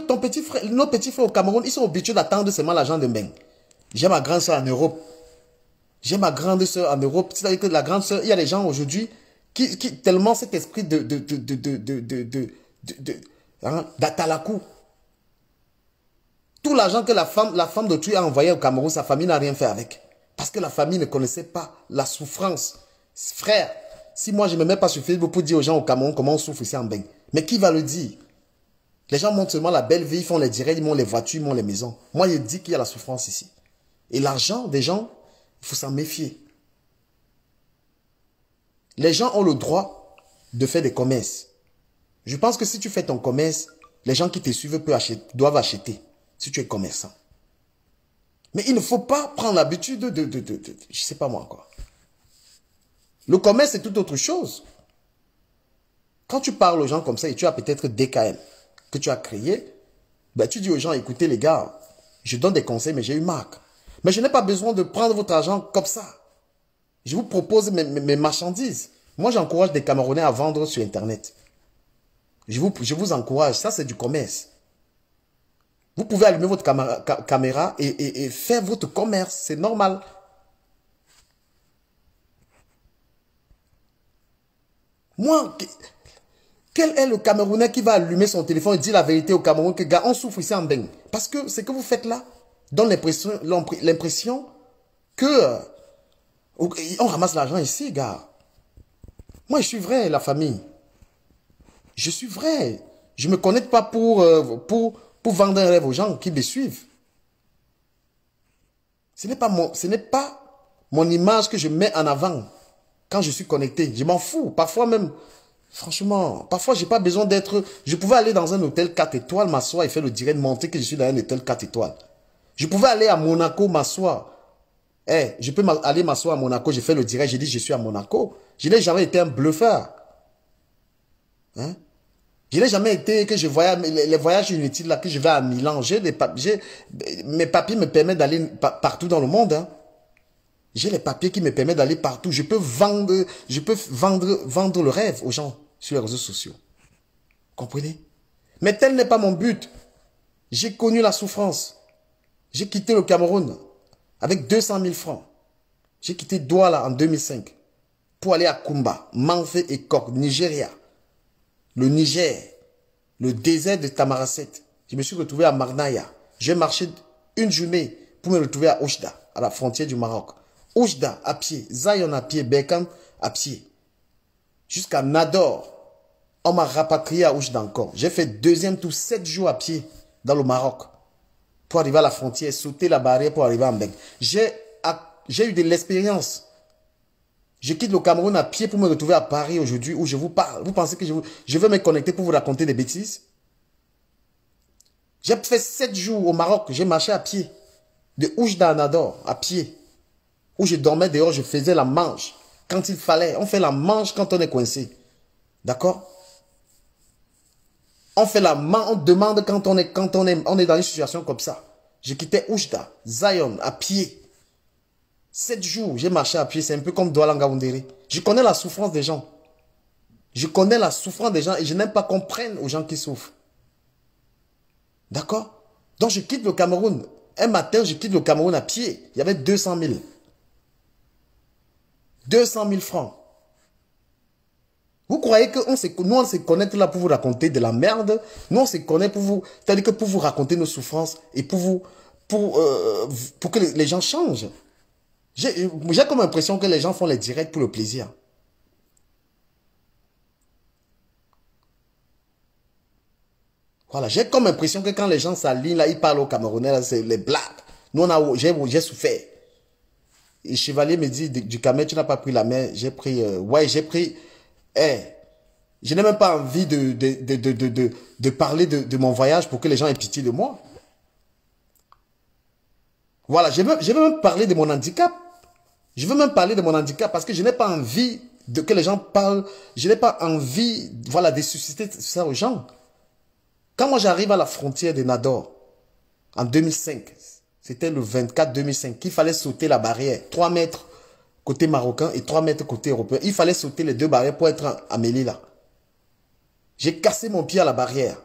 nos petits frères au Cameroun, ils sont habitués d'attendre seulement l'argent de Mbeng. J'ai ma grande soeur en Europe. J'ai ma grande soeur en Europe. C'est-à-dire que la grande soeur, il y a des gens aujourd'hui qui tellement cet esprit d'atalakou. Tout l'argent que la femme d'autrui a envoyé au Cameroun, sa famille n'a rien fait avec. Parce que la famille ne connaissait pas la souffrance. Frère, si moi je ne me mets pas sur Facebook pour dire aux gens au Cameroun comment on souffre ici en Mbeng, mais qui va le dire? Les gens montrent seulement la belle vie, ils font les directs, ils montent les voitures, ils montent les maisons. Moi, je dis qu'il y a la souffrance ici. Et l'argent des gens, il faut s'en méfier. Les gens ont le droit de faire des commerces. Je pense que si tu fais ton commerce, les gens qui te suivent doivent acheter. Si tu es commerçant. Mais il ne faut pas prendre l'habitude je sais pas moi encore. Le commerce, c'est tout autre chose. Quand tu parles aux gens comme ça et tu as peut-être DKM que tu as créé, ben tu dis aux gens, écoutez les gars, je donne des conseils, mais j'ai une marque. Mais je n'ai pas besoin de prendre votre argent comme ça. Je vous propose mes marchandises. Moi, j'encourage des Camerounais à vendre sur Internet. Je vous encourage. Ça, c'est du commerce. Vous pouvez allumer votre caméra et faire votre commerce. C'est normal. Moi, quel est le Camerounais qui va allumer son téléphone et dire la vérité au Cameroun que, gars, on souffre ici en Mbeng? Parce que ce que vous faites là donne l'impression que on ramasse l'argent ici, gars. Moi, je suis vrai, la famille. Je suis vrai. Je ne me connecte pas pour vendre un rêve aux gens qui me suivent. Ce n'est pas mon image que je mets en avant quand je suis connecté. Je m'en fous. Parfois même, franchement, parfois je n'ai pas besoin d'être... Je pouvais aller dans un hôtel 4 étoiles, m'asseoir et faire le direct, montrer que je suis dans un hôtel 4 étoiles. Je pouvais aller à Monaco, m'asseoir Je peux aller m'asseoir à Monaco, j'ai fait le direct, j'ai dit je suis à Monaco. Je n'ai jamais été un bluffeur. Hein? Je n'ai jamais été que je voyage, les voyages inutiles là, que je vais à Milan. Mes papiers me permettent d'aller partout dans le monde. Hein? J'ai les papiers qui me permettent d'aller partout. Je peux vendre le rêve aux gens sur les réseaux sociaux. Comprenez? Mais tel n'est pas mon but. J'ai connu la souffrance. J'ai quitté le Cameroun avec 200 000 francs. J'ai quitté Douala en 2005 pour aller à Kumba, Manfé et Kok, Nigeria. Le Niger, le désert de Tamaracet. Je me suis retrouvé à Marnaya. J'ai marché une journée pour me retrouver à Oujda, à la frontière du Maroc. Oujda à pied, Zion à pied, Berkane à pied. Jusqu'à Nador. On m'a rapatrié à Oujda encore. J'ai fait deuxième tour 7 jours à pied dans le Maroc. Pour arriver à la frontière, sauter la barrière pour arriver en Beng. J'ai eu de l'expérience. Je quitte le Cameroun à pied pour me retrouver à Paris aujourd'hui où je vous parle. Vous pensez que je vais me connecter pour vous raconter des bêtises? J'ai fait 7 jours au Maroc. J'ai marché à pied. De Oujda à Nador, à pied. Où je dormais dehors, je faisais la manche. Quand il fallait, on fait la manche quand on est coincé. D'accord? On fait la manche, on demande quand on est dans une situation comme ça. Je quittais Oujda, Zion, à pied. 7 jours, j'ai marché à pied. C'est un peu comme Douala Ngaoundéré. Je connais la souffrance des gens. Je connais la souffrance des gens et je n'aime pas qu'on prenne aux gens qui souffrent. D'accord? Donc je quitte le Cameroun. Un matin, je quitte le Cameroun à pied. Il y avait 200 000. 200 000 francs. Vous croyez que nous, on se connaît là pour vous raconter de la merde? Nous, on se connaît pour vous... C'est-à-dire que pour vous raconter nos souffrances et pour que les gens changent. J'ai comme l'impression que les gens font les directs pour le plaisir. Voilà, j'ai comme l'impression que quand les gens s'alignent, là, ils parlent aux Camerounais, c'est les blagues. Nous, j'ai souffert. Et Chevalier me dit, du Cameroun, tu n'as pas pris la main. J'ai pris, ouais, j'ai pris, je n'ai même pas envie de parler de mon voyage pour que les gens aient pitié de moi. Voilà, je veux même parler de mon handicap. Je veux même parler de mon handicap parce que je n'ai pas envie que les gens parlent. Je n'ai pas envie, voilà, de susciter ça aux gens. Quand moi j'arrive à la frontière de Nador, en 2005, c'était le 24 2005, qu'il fallait sauter la barrière, 3 mètres côté marocain et 3 mètres côté européen. Il fallait sauter les 2 barrières pour être à Melilla. J'ai cassé mon pied à la barrière.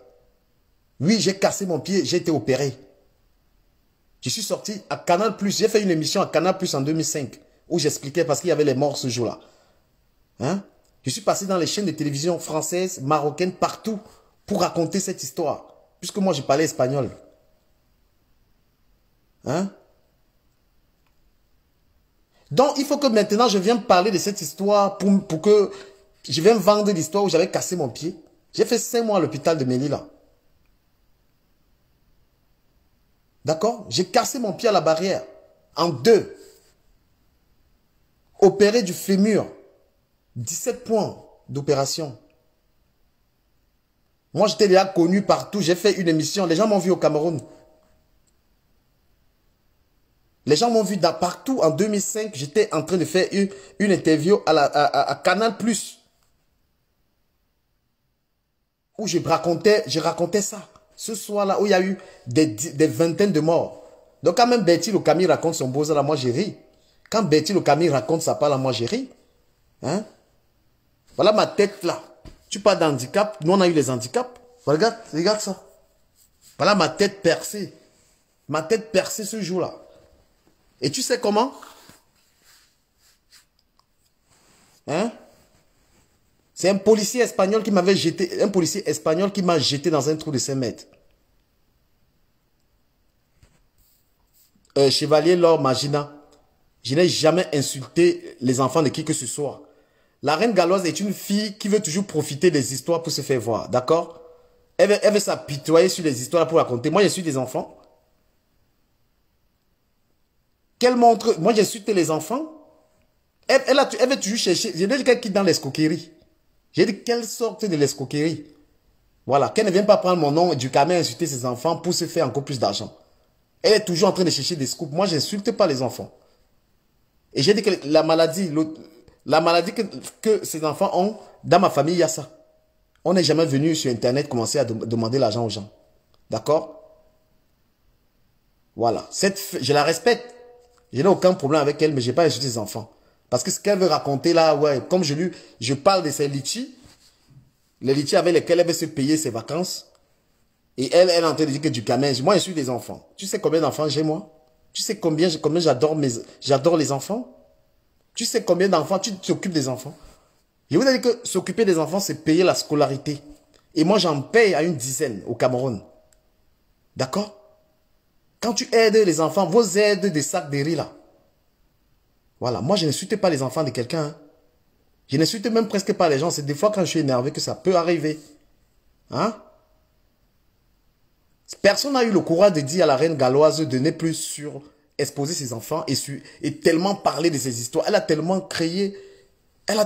Oui, j'ai cassé mon pied, j'ai été opéré. Je suis sorti à Canal+, j'ai fait une émission à Canal+, en 2005, où j'expliquais parce qu'il y avait les morts ce jour-là. Hein? Je suis passé dans les chaînes de télévision françaises, marocaines, partout, pour raconter cette histoire. Puisque moi, je parlais espagnol. Hein? Donc, il faut que maintenant, je vienne parler de cette histoire pour que je vienne vendre l'histoire où j'avais cassé mon pied. J'ai fait 5 mois à l'hôpital de Melilla. D'accord? J'ai cassé mon pied à la barrière. En 2. Opéré du fémur. 17 points d'opération. Moi, j'étais déjà connu partout. J'ai fait une émission. Les gens m'ont vu au Cameroun. Les gens m'ont vu partout. En 2005, j'étais en train de faire une interview à Canal+. Où je racontais ça. Ce soir-là, où il y a eu des vingtaines de morts. Donc, quand même Bertie le Camille raconte son beau là, moi, j'ai ri. Quand Bertie le Camille raconte sa part, là, moi, j'ai ri. Hein? Voilà ma tête, là. Tu parles d'handicap. Nous, on a eu les handicaps. Regarde ça. Voilà ma tête percée. Ma tête percée ce jour-là. Et tu sais comment? Hein? C'est un policier espagnol qui m'avait jeté, un policier espagnol qui m'a jeté dans un trou de 5 mètres. Chevalier Laure Magina, je n'ai jamais insulté les enfants de qui que ce soit. La reine galloise est une fille qui veut toujours profiter des histoires pour se faire voir, d'accord? Elle veut s'apitoyer sur les histoires pour raconter. Moi, je suis des enfants. Qu'elle montre, moi, j'insulte les enfants. Elle veut toujours chercher. Je dis qu'elle quitte dans l'escroquerie. J'ai dit quelle sorte de l'escroquerie. Voilà, qu'elle ne vienne pas prendre mon nom du Cameroun et insulter ses enfants pour se faire encore plus d'argent. Elle est toujours en train de chercher des scoops. Moi, je n'insulte pas les enfants. Et j'ai dit que la maladie que ces enfants ont, dans ma famille, il y a ça. On n'est jamais venu sur Internet commencer à demander l'argent aux gens. D'accord? Voilà. Je la respecte. Je n'ai aucun problème avec elle, mais je n'ai pas insulté ses enfants. Parce que ce qu'elle veut raconter là, ouais, comme je parle de ses litchis, les litchis avec lesquels elle veut se payer ses vacances, et elle est en train de dire que du camège. Moi, je suis des enfants. Tu sais combien d'enfants j'ai, moi? Tu sais combien j'adore les enfants? Tu sais combien d'enfants tu t'occupes des enfants? Je vous ai dit que s'occuper des enfants, c'est payer la scolarité. Et moi, j'en paye à une dizaine au Cameroun. D'accord? Quand tu aides les enfants, vos aides des sacs de riz là. Voilà, moi, je n'insulte pas les enfants de quelqu'un. Hein. Je n'insulte même presque pas les gens. C'est des fois quand je suis énervé que ça peut arriver. Hein? Personne n'a eu le courage de dire à la reine galloise de ne plus exposer ses enfants et tellement parler de ses histoires. Elle a tellement créé des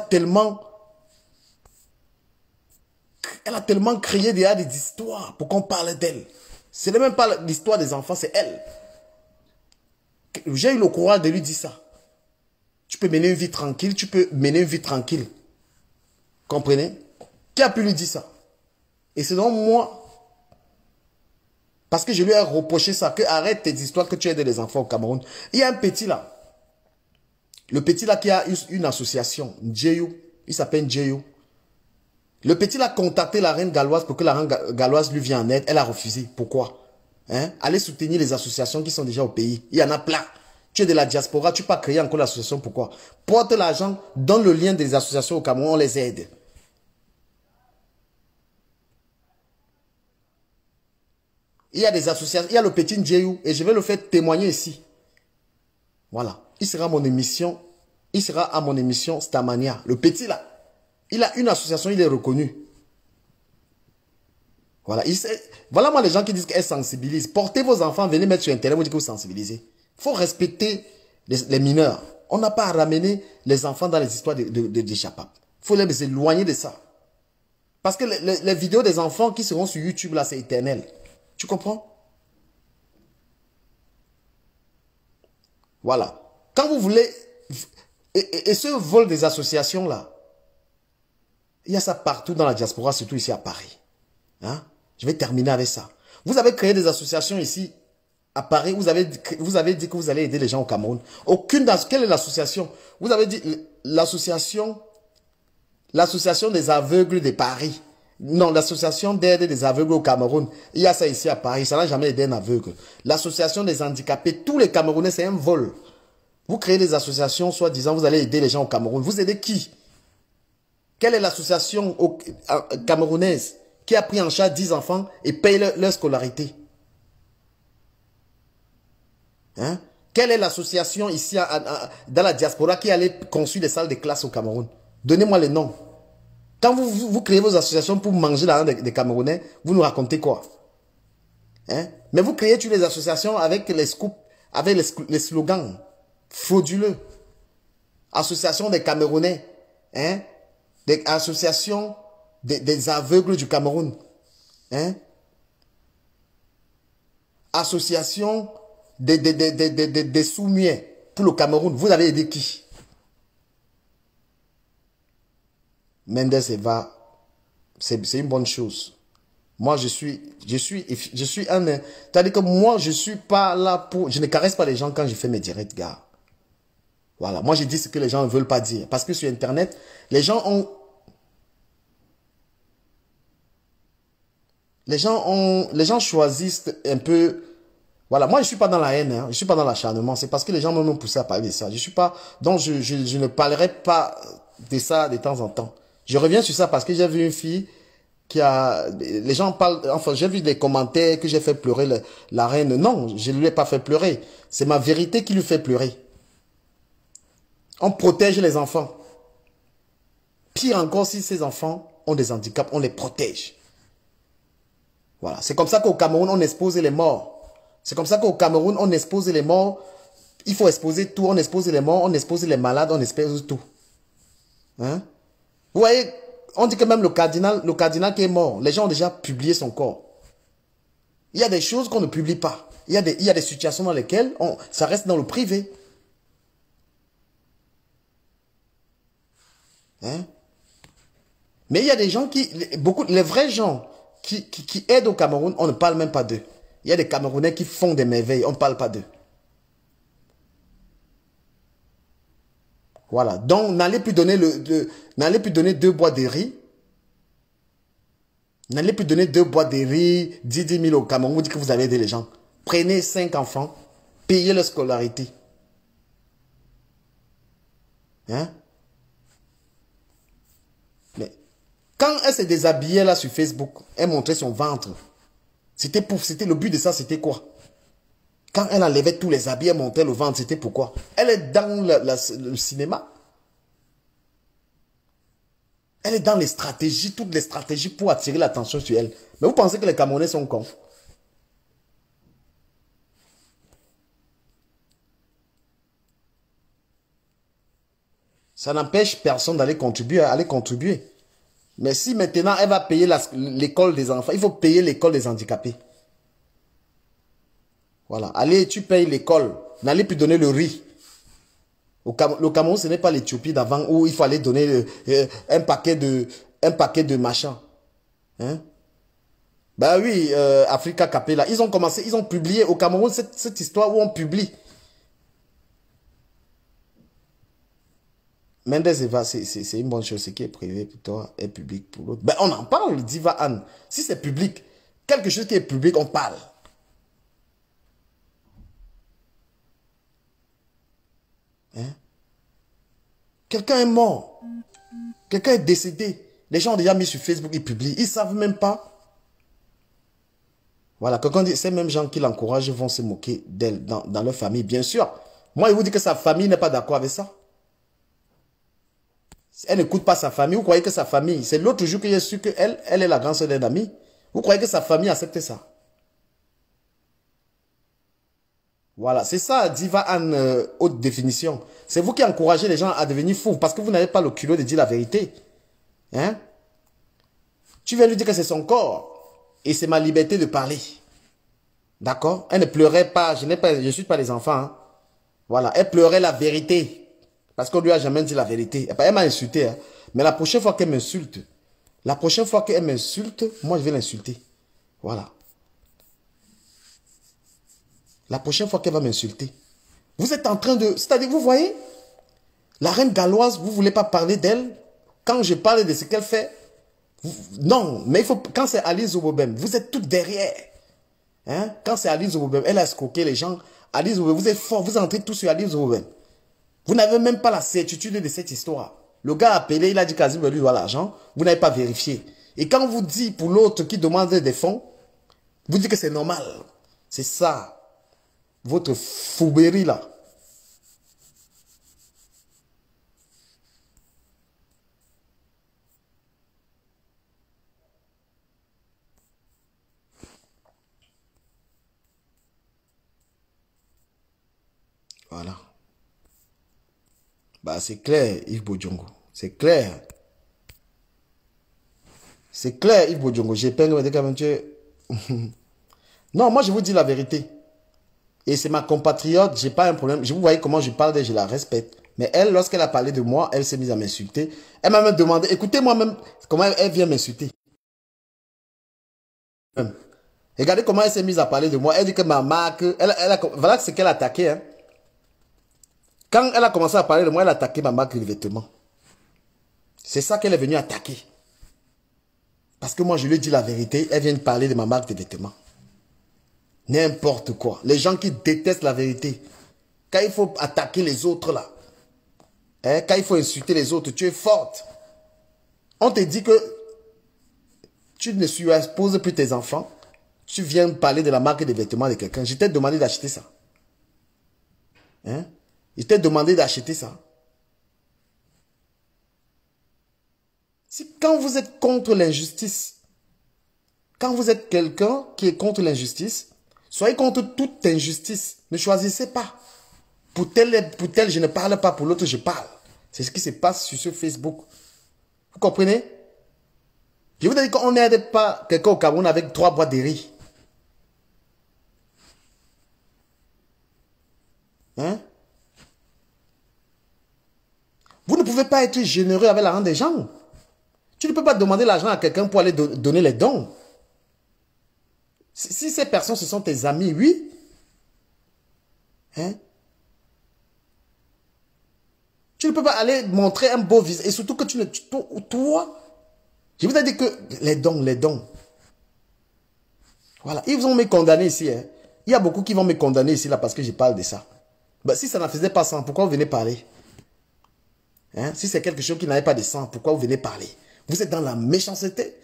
histoires pour qu'on parle d'elle. Ce n'est même pas l'histoire des enfants, c'est elle. J'ai eu le courage de lui dire ça. Tu peux mener une vie tranquille, tu peux mener une vie tranquille. Comprenez? Qui a pu lui dire ça? Et c'est donc moi, parce que je lui ai reproché ça, que arrête tes histoires que tu aides les enfants au Cameroun. Il y a un petit là. Le petit là qui a une association, Djeyou. Il s'appelle Djeyou. Le petit là a contacté la reine galloise pour que la reine galloise lui vienne en aide. Elle a refusé. Pourquoi? Hein? Allez soutenir les associations qui sont déjà au pays. Il y en a plein. Tu es de la diaspora, tu peux pas créer encore l'association. Pourquoi? Porte l'argent, donne le lien des associations au Cameroun, on les aide. Il y a des associations, il y a le petit Ndjeyou et je vais le faire témoigner ici. Voilà. Il sera à mon émission Starmania. Le petit là, il a une association, il est reconnu. Voilà. Voilà moi les gens qui disent qu'elle sensibilise. Portez vos enfants, venez mettre sur Internet, vous dites que vous sensibilisez. Il faut respecter les mineurs. On n'a pas à ramener les enfants dans les histoires d'échappement. Il faut les éloigner de ça. Parce que les vidéos des enfants qui seront sur YouTube là, c'est éternel. Tu comprends? Voilà. Quand vous voulez... Et ce vol des associations là, il y a ça partout dans la diaspora, surtout ici à Paris. Hein? Je vais terminer avec ça. Vous avez créé des associations ici à Paris. Vous avez dit que vous allez aider les gens au Cameroun. Quelle est l'association? Vous avez dit l'association des aveugles de Paris. Non, l'association d'aide des aveugles au Cameroun. Il y a ça ici à Paris. Ça n'a jamais aidé un aveugle. L'association des handicapés. Tous les Camerounais, c'est un vol. Vous créez des associations, soi-disant, vous allez aider les gens au Cameroun. Vous aidez qui? Quelle est l'association camerounaise qui a pris en charge 10 enfants et paye leur scolarité? Hein? Quelle est l'association ici dans la diaspora qui allait construire des salles de classe au Cameroun? Donnez-moi les noms. Quand vous créez vos associations pour manger l'argent des Camerounais, vous nous racontez quoi? Hein? Mais vous créez toutes les associations avec les scoops, avec les slogans frauduleux. Association des Camerounais. Hein? Des associations des aveugles du Cameroun. Hein? Association des sous-muets pour le Cameroun. Vous avez aidé qui? Mendes Eva, c'est une bonne chose. Moi, je suis un... C'est-à-dire que moi, je suis pas là pour... Je ne caresse pas les gens quand je fais mes directs, gars. Voilà. Moi, je dis ce que les gens ne veulent pas dire. Parce que sur Internet, les gens choisissent un peu... Voilà. Moi, je suis pas dans la haine. Hein. Je suis pas dans l'acharnement. C'est parce que les gens m'ont poussé à parler de ça. Je suis pas... Donc, je ne parlerai pas de ça de temps en temps. Je reviens sur ça parce que j'ai vu une fille qui a... Les gens parlent... Enfin, j'ai vu des commentaires que j'ai fait pleurer la reine. Non, je ne lui ai pas fait pleurer. C'est ma vérité qui lui fait pleurer. On protège les enfants. Pire encore, si ces enfants ont des handicaps, on les protège. Voilà. C'est comme ça qu'au Cameroun, on expose les morts. C'est comme ça qu'au Cameroun, on expose les morts. Il faut exposer tout. On expose les morts, on expose les malades, on expose tout. Hein? Vous voyez, on dit que même le cardinal qui est mort, les gens ont déjà publié son corps. Il y a des choses qu'on ne publie pas. Il y a des situations dans lesquelles ça reste dans le privé. Hein? Mais il y a des gens les vrais gens qui aident au Cameroun, on ne parle même pas d'eux. Il y a des Camerounais qui font des merveilles, on ne parle pas d'eux. Voilà. Donc, n'allez plus donner n'allez plus donner 2 boîtes de riz. N'allez plus donner 2 boîtes de riz, 10 000 au Cameroun, vous dites que vous avez aidé les gens. Prenez 5 enfants, payez leur scolarité. Hein? Mais quand elle s'est déshabillée là sur Facebook, elle montrait son ventre. C'était le but de ça, c'était quoi? Quand elle enlevait tous les habits, elle montrait le ventre, c'était pourquoi? Elle est dans le cinéma. Elle est dans les stratégies, toutes les stratégies pour attirer l'attention sur elle. Mais vous pensez que les Camerounais sont cons? Ça n'empêche personne d'aller contribuer, Mais si maintenant elle va payer l'école des enfants, il faut payer l'école des handicapés. Voilà. Allez, tu payes l'école. N'allez plus donner le riz. Le Cameroun, ce n'est pas l'Éthiopie d'avant où il faut aller donner un paquet de machins. Hein? Bah oui, Africa Capella. Ils ont publié au Cameroun cette histoire où on publie. Mendes Eva, c'est une bonne chose. Ce qui est privé pour toi est public pour l'autre. Ben, on en parle, Diva Anne. Si c'est public, quelque chose qui est public, on parle. Hein? Quelqu'un est mort. Quelqu'un est décédé. Les gens ont déjà mis sur Facebook, ils publient. Ils ne savent même pas. Voilà, quelqu'un dit, ces mêmes gens qui l'encouragent vont se moquer d'elle dans leur famille. Bien sûr. Moi, il vous dit que sa famille n'est pas d'accord avec ça. Elle n'écoute pas sa famille. Vous croyez que sa famille, c'est l'autre jour que j'ai su qu'elle est la grande sœur d'un ami. Vous croyez que sa famille accepte ça? Voilà, c'est ça, Diva Anne, haute définition. C'est vous qui encouragez les gens à devenir fous parce que vous n'avez pas le culot de dire la vérité. Hein? Tu viens lui dire que c'est son corps et c'est ma liberté de parler. D'accord? Elle ne pleurait pas, je ne suis pas les enfants. Hein? Voilà, elle pleurait la vérité. Parce qu'on lui a jamais dit la vérité. Elle m'a insulté. Hein? Mais la prochaine fois qu'elle m'insulte, moi je vais l'insulter. Voilà. La prochaine fois qu'elle va m'insulter. Vous êtes en train de... C'est-à-dire, vous voyez, la reine galloise, vous ne voulez pas parler d'elle. Quand je parle de ce qu'elle fait, non, mais il faut... Quand c'est Alice Zoubobem, vous êtes toutes derrière. Hein? Quand c'est Alice Zoubobem, elle a escroqué les gens. Alice Zoubobem, vous êtes fort, vous entrez tous sur Alice Zoubobem. Vous n'avez même pas la certitude de cette histoire. Le gars a appelé, il a dit quasi lui doit l'argent. Vous n'avez pas vérifié. Et quand vous dites pour l'autre qui demande des fonds, vous dites que c'est normal. C'est ça. Votre fouberie là. Voilà. Bah c'est clair, Yves Bodjongo. C'est clair. C'est clair, Yves Bodjongo. J'ai peine de quand tu... Non, moi je vous dis la vérité. Et c'est ma compatriote, j'ai pas un problème. Vous voyez comment je parle d'elle, je la respecte. Mais elle, lorsqu'elle a parlé de moi, elle s'est mise à m'insulter. Elle m'a même demandé, écoutez moi-même, comment elle vient m'insulter. Regardez comment elle s'est mise à parler de moi. Elle dit que ma marque, voilà ce qu'elle a attaqué. Hein. Quand elle a commencé à parler de moi, elle a attaqué ma marque de vêtements. C'est ça qu'elle est venue attaquer. Parce que moi, je lui ai dit la vérité, elle vient de parler de ma marque de vêtements. N'importe quoi. Les gens qui détestent la vérité. Quand il faut attaquer les autres là. Hein, quand il faut insulter les autres, tu es forte. On te dit que tu ne supposes plus tes enfants. Tu viens parler de la marque des vêtements de quelqu'un. Je t'ai demandé d'acheter ça. Hein? Je t'ai demandé d'acheter ça. Quand vous êtes contre l'injustice, quand vous êtes quelqu'un qui est contre l'injustice, soyez contre toute injustice. Ne choisissez pas. Pour tel, je ne parle pas. Pour l'autre, je parle. C'est ce qui se passe sur ce Facebook. Vous comprenez? Je vous dis qu'on n'aide pas quelqu'un au Cameroun avec 3 boîtes de riz. Hein? Vous ne pouvez pouvez pas être généreux avec l'argent des gens. Tu ne peux pas demander l'argent à quelqu'un pour aller donner les dons. Si ces personnes, ce sont tes amis, oui. Hein? Tu ne peux pas aller montrer un beau visage. Et surtout que tu ne... Toi, je vous ai dit que les dons. Voilà. Ils vont me condamner ici. Hein. Il y a beaucoup qui vont me condamner ici là parce que je parle de ça. Ben, si ça ne faisait pas sang, pourquoi vous venez parler? Hein? Si c'est quelque chose qui n'avait pas de sang, pourquoi vous venez parler? Vous êtes dans la méchanceté.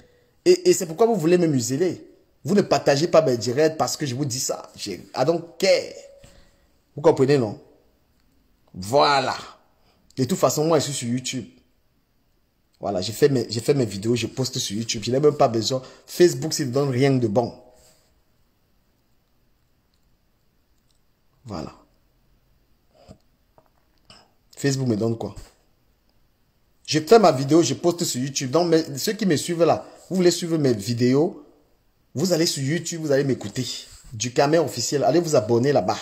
Et c'est pourquoi vous voulez me museler. Vous ne partagez pas mes directs parce que je vous dis ça. I don't care. Vous comprenez, non? Voilà. De toute façon, moi, je suis sur YouTube. Voilà, j'ai fait mes vidéos, je poste sur YouTube. Je n'ai même pas besoin. Facebook, ça ne donne rien de bon. Voilà. Facebook me donne quoi? Je fais ma vidéo, je poste sur YouTube. Donc, ceux qui me suivent là, vous voulez suivre mes vidéos, vous allez sur YouTube, vous allez m'écouter. Du Camer officiel, allez vous abonner là-bas.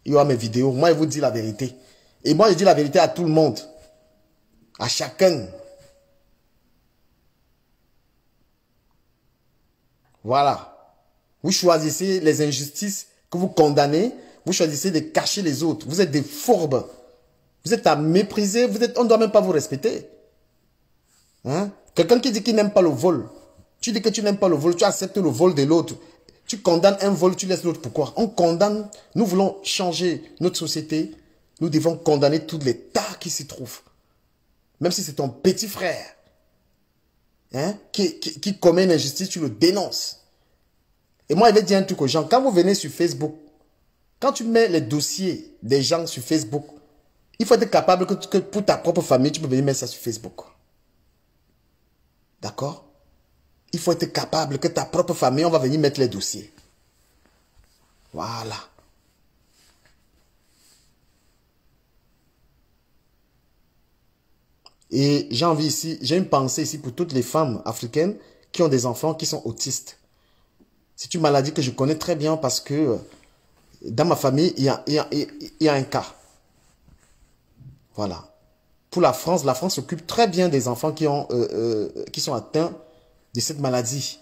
Il y aura mes vidéos. Moi, je vous dis la vérité. Et moi, je dis la vérité à tout le monde. À chacun. Voilà. Vous choisissez les injustices que vous condamnez. Vous choisissez de cacher les autres. Vous êtes des fourbes. Vous êtes à mépriser. On ne doit même pas vous respecter. Hein? Quelqu'un qui dit qu'il n'aime pas le vol. Tu dis que tu n'aimes pas le vol. Tu acceptes le vol de l'autre. Tu condamnes un vol, tu laisses l'autre. Pourquoi? On condamne. Nous voulons changer notre société. Nous devons condamner tous les tas qui s'y trouvent. Même si c'est ton petit frère. Hein? Qui commet une injustice, tu le dénonces. Et moi, je vais dire un truc aux gens. Quand vous venez sur Facebook, quand tu mets les dossiers des gens sur Facebook, il faut être capable que pour ta propre famille, tu peux venir mettre ça sur Facebook. D'accord? Il faut être capable que ta propre famille, on va venir mettre les dossiers. Voilà. Et j'ai envie ici, j'ai une pensée ici pour toutes les femmes africaines qui ont des enfants qui sont autistes. C'est une maladie que je connais très bien parce que dans ma famille, il y a un cas. Voilà. Pour la France s'occupe très bien des enfants qui sont atteints de cette maladie.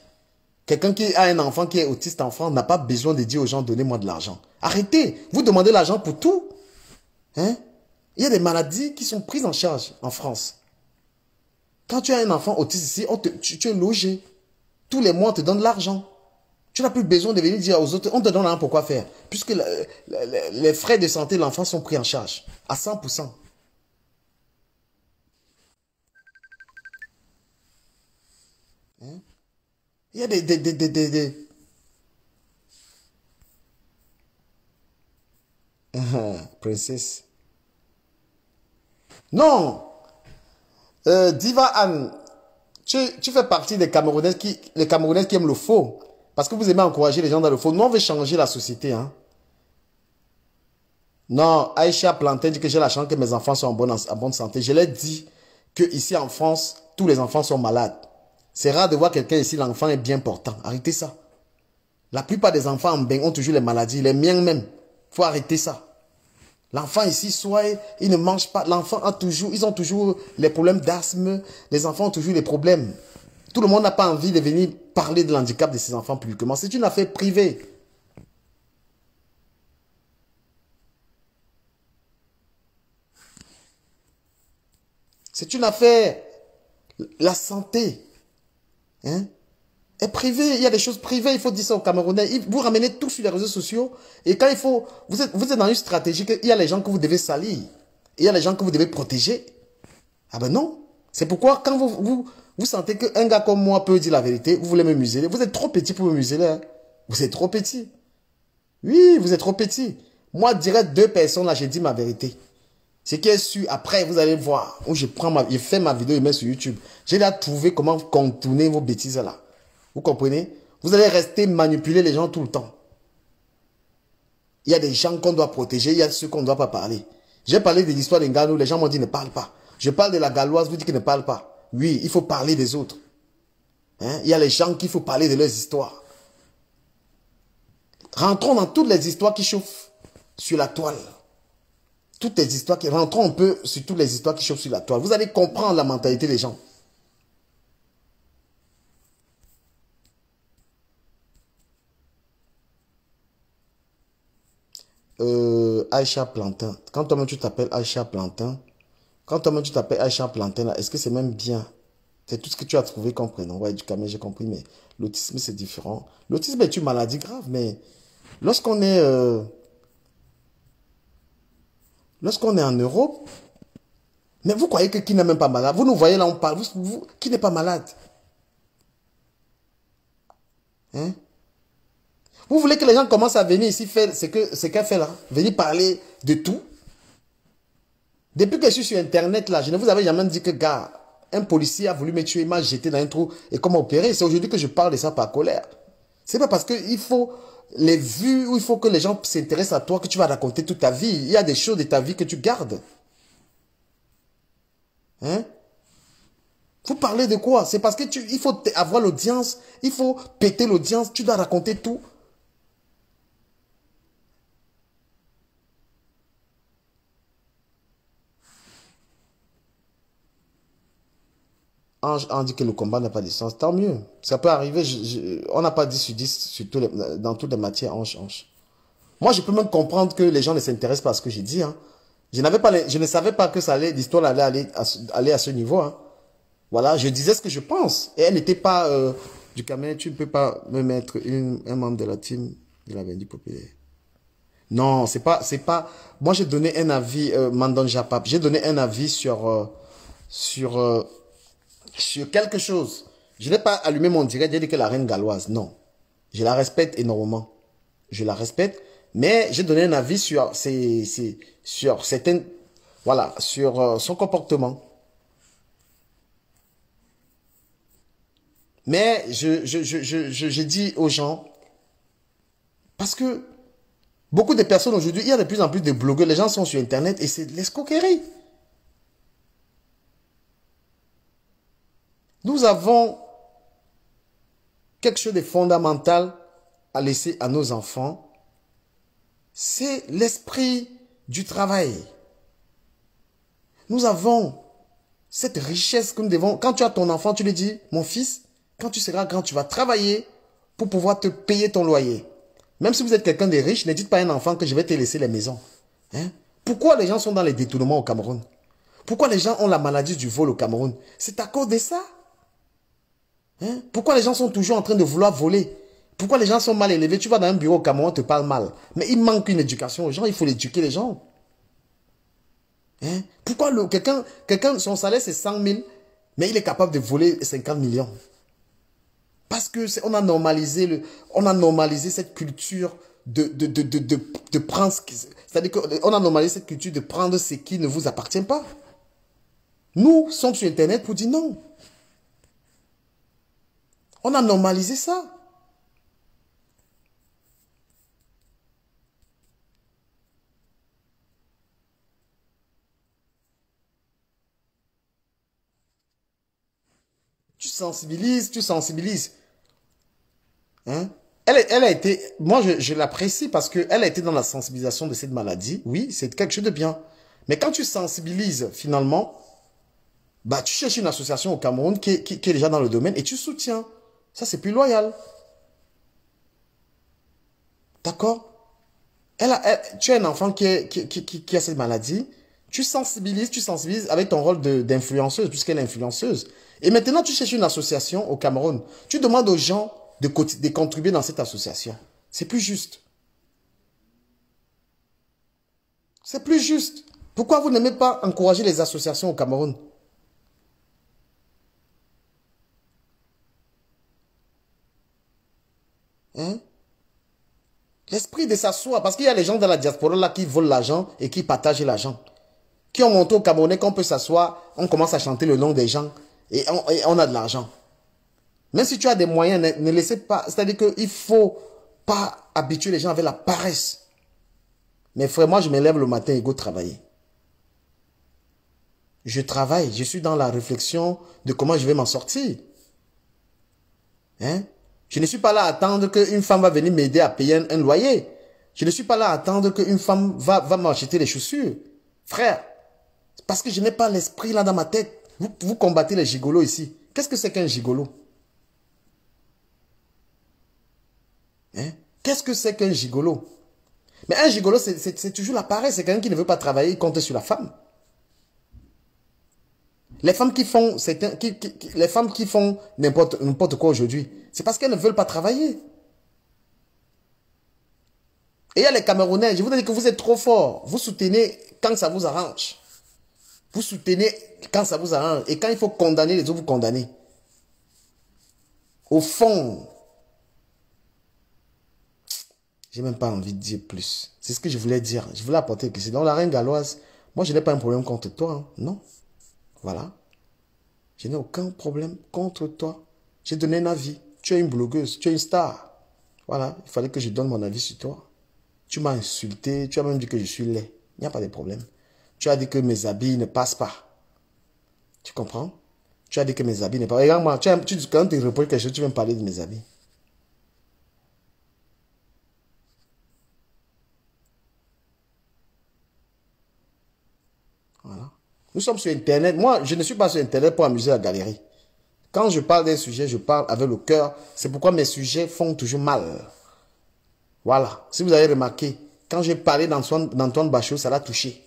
Quelqu'un qui a un enfant qui est autiste en France n'a pas besoin de dire aux gens, donnez-moi de l'argent. Arrêtez, vous demandez l'argent pour tout. Hein? Il y a des maladies qui sont prises en charge en France. Quand tu as un enfant autiste ici, tu es logé. Tous les mois, on te donne l'argent. Tu n'as plus besoin de venir dire aux autres, on te donne l'argent pour quoi faire. Puisque les frais de santé de l'enfant sont pris en charge à 100%. Hein? Il y a des... Princesse. Non. Diva Anne, tu fais partie des Camerounais les Camerounais qui aiment le faux. Parce que vous aimez encourager les gens dans le faux. Nous, on veut changer la société. Hein. Non, Aïcha Plantain dit que j'ai la chance que mes enfants sont en bonne santé. Je l'ai dit que ici en France, tous les enfants sont malades. C'est rare de voir quelqu'un ici, l'enfant est bien portant. Arrêtez ça. La plupart des enfants en bain ont toujours les maladies, les miens même. Il faut arrêter ça. L'enfant ici, soit il ne mange pas. L'enfant a toujours, ils ont toujours les problèmes d'asthme. Les enfants ont toujours les problèmes. Tout le monde n'a pas envie de venir parler de l'handicap de ses enfants publiquement. C'est une affaire privée. C'est une affaire. La santé. Hein? Est privée. Il y a des choses privées. Il faut dire ça aux Camerounais. Vous ramenez tout sur les réseaux sociaux. Et quand il faut... Vous êtes dans une stratégie qu'il y a les gens que vous devez salir. Et il y a les gens que vous devez protéger. Ah ben non. C'est pourquoi quand vous sentez qu'un gars comme moi peut dire la vérité, vous voulez me museler. Vous êtes trop petit pour me museler. Hein? Vous êtes trop petit. Oui, vous êtes trop petit. Moi, direct 2 personnes là, j'ai dit ma vérité. Ce qui est sûr, après, vous allez voir, où je fais ma vidéo et mets sur YouTube. J'ai déjà trouvé comment contourner vos bêtises là. Vous comprenez? Vous allez rester manipuler les gens tout le temps. Il y a des gens qu'on doit protéger, il y a ceux qu'on ne doit pas parler. J'ai parlé de l'histoire des Ngano, les gens m'ont dit ne parle pas. Je parle de la Galloise, vous dites qu'ils ne parlent pas. Oui, il faut parler des autres. Hein? Il y a les gens qu'il faut parler de leurs histoires. Rentrons dans toutes les histoires qui chauffent sur la toile. toutes les histoires qui rentrons un peu sur toutes les histoires qui chauffent sur la toile. Vous allez comprendre la mentalité des gens. Aïcha Plantin. Quand toi-même tu t'appelles Aïcha Plantin, quand toi-même tu t'appelles Aïcha Plantin, est-ce que c'est même bien? C'est tout ce que tu as trouvé comme prénom. Ouais, du camé, j'ai compris, mais l'autisme, c'est différent. L'autisme est une maladie grave, mais lorsqu'on est, lorsqu'on est en Europe, mais vous croyez que qui n'est même pas malade? Vous nous voyez là, on parle, qui n'est pas malade? Hein? Vous voulez que les gens commencent à venir ici faire ce qu'elle fait là? Venir parler de tout? Depuis que je suis sur Internet là, je ne vous avais jamais dit que, gars, un policier a voulu me tuer, m'a jeté dans un trou et comment opérer. C'est aujourd'hui que je parle de ça par colère. C'est pas parce qu'il faut les vues ou il faut que les gens s'intéressent à toi que tu vas raconter toute ta vie. Il y a des choses de ta vie que tu gardes. Hein? Vous parlez de quoi? C'est parce que il faut avoir l'audience, il faut péter l'audience, tu dois raconter tout. On dit que le combat n'a pas de sens, tant mieux. Ça peut arriver, on n'a pas 10 sur 10 sur dans toutes les matières, Ange. Moi, je peux même comprendre que les gens ne s'intéressent pas à ce que j'ai dit. Hein. Je ne savais pas que l'histoire allait aller à ce niveau. Hein. Voilà, je disais ce que je pense. Et elle n'était pas du Cameroun. Tu ne peux pas me mettre un membre de la team de la Vendue populaire. Non, c'est pas. Moi, j'ai donné un avis, Mandon Japap. J'ai donné un avis sur quelque chose. Je n'ai pas allumé mon direct, j'ai dit que la reine galloise. Non. Je la respecte énormément. Je la respecte. Mais j'ai donné un avis sur certaines. Voilà, sur son comportement. Mais je dis aux gens, parce que beaucoup de personnes aujourd'hui, il y a de plus en plus de blogueurs, les gens sont sur Internet et c'est de l'escroquerie. Nous avons quelque chose de fondamental à laisser à nos enfants, c'est l'esprit du travail. Nous avons cette richesse que nous devons... Quand tu as ton enfant, tu lui dis, mon fils, quand tu seras grand, tu vas travailler pour pouvoir te payer ton loyer. Même si vous êtes quelqu'un de riche, ne dites pas à un enfant que je vais te laisser les maisons. Hein? Pourquoi les gens sont dans les détournements au Cameroun? Pourquoi les gens ont la maladie du vol au Cameroun? C'est à cause de ça. Hein? Pourquoi les gens sont toujours en train de vouloir voler? Pourquoi les gens sont mal élevés? Tu vas dans un bureau au Cameroun, on te parle mal. Mais il manque une éducation aux gens, il faut éduquer les gens. Hein? Pourquoi quelqu'un, son salaire c'est 100 000, mais il est capable de voler 50 millions? Parce que on a normalisé cette culture de prendre, c'est-à-dire qu'on a normalisé cette culture de prendre ce qui ne vous appartient pas. Nous sommes sur Internet pour dire non. On a normalisé ça. Tu sensibilises, tu sensibilises. Hein? Elle a été, moi je l'apprécie parce qu'elle a été dans la sensibilisation de cette maladie. Oui, c'est quelque chose de bien. Mais quand tu sensibilises finalement, bah, tu cherches une association au Cameroun qui est déjà dans le domaine et tu soutiens. Ça, c'est plus loyal. D'accord? Tu as un enfant qui a cette maladie. Tu sensibilises avec ton rôle d'influenceuse, puisqu'elle est influenceuse. Et maintenant, tu cherches une association au Cameroun. Tu demandes aux gens de contribuer dans cette association. C'est plus juste. C'est plus juste. Pourquoi vous n'aimez pas encourager les associations au Cameroun? Hein? L'esprit de s'asseoir, parce qu'il y a les gens dans la diaspora là qui volent l'argent et qui partagent l'argent. Qui ont montré au Camerounais qu'on peut s'asseoir, on commence à chanter le nom des gens et on a de l'argent. Même si tu as des moyens, ne laissez pas, c'est-à-dire qu'il ne faut pas habituer les gens avec la paresse. Mais frère, moi je me lève le matin et go travailler. Je travaille, je suis dans la réflexion de comment je vais m'en sortir. Hein? Je ne suis pas là à attendre qu'une femme va venir m'aider à payer un loyer. Je ne suis pas là à attendre qu'une femme va m'acheter les chaussures. Frère, parce que je n'ai pas l'esprit là dans ma tête. Vous combattez les gigolos ici. Qu'est-ce que c'est qu'un gigolo? Hein? Qu'est-ce que c'est qu'un gigolo? Mais un gigolo, c'est toujours la paresse. C'est quelqu'un qui ne veut pas travailler, il compte sur la femme. Les femmes qui font, les femmes qui font n'importe quoi aujourd'hui, c'est parce qu'elles ne veulent pas travailler. Et il y a les Camerounais, je vous dis que vous êtes trop forts. Vous soutenez quand ça vous arrange. Vous soutenez quand ça vous arrange. Et quand il faut condamner les autres, vous condamnez. Au fond, j'ai même pas envie de dire plus. C'est ce que je voulais dire. Je voulais apporter que c'est dans la reine galloise. Moi, je n'ai pas un problème contre toi. Hein. Non. Voilà. Je n'ai aucun problème contre toi. J'ai donné un avis. Tu es une blogueuse. Tu es une star. Voilà. Il fallait que je donne mon avis sur toi. Tu m'as insulté. Tu as même dit que je suis laid. Il n'y a pas de problème. Tu as dit que mes habits ne passent pas. Tu comprends? Tu as dit que mes habits ne passent pas. Regarde-moi. Quand tu te reproches quelque chose, tu viens me parler de mes habits. Voilà. Nous sommes sur Internet. Moi, je ne suis pas sur Internet pour amuser la galerie. Quand je parle d'un sujet, je parle avec le cœur. C'est pourquoi mes sujets font toujours mal. Voilà. Si vous avez remarqué, quand j'ai parlé d'Antoine Bachot, ça l'a touché.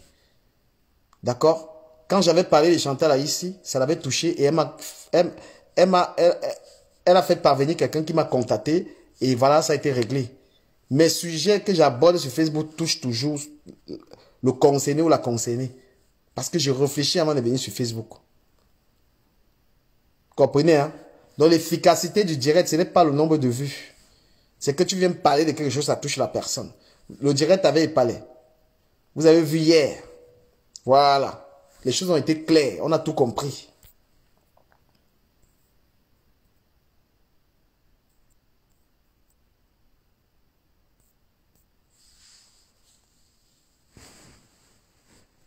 D'accord? Quand j'avais parlé de Chantal Aïssi, ça l'avait touché et elle a fait parvenir quelqu'un qui m'a contacté et voilà, ça a été réglé. Mes sujets que j'aborde sur Facebook touchent toujours le concerné ou la concernée. Parce que je réfléchis avant de venir sur Facebook. Comprenez, hein? Donc l'efficacité du direct, ce n'est pas le nombre de vues. C'est que tu viens me parler de quelque chose, ça touche la personne. Le direct avait épalé. Vous avez vu hier. Voilà. Les choses ont été claires. On a tout compris.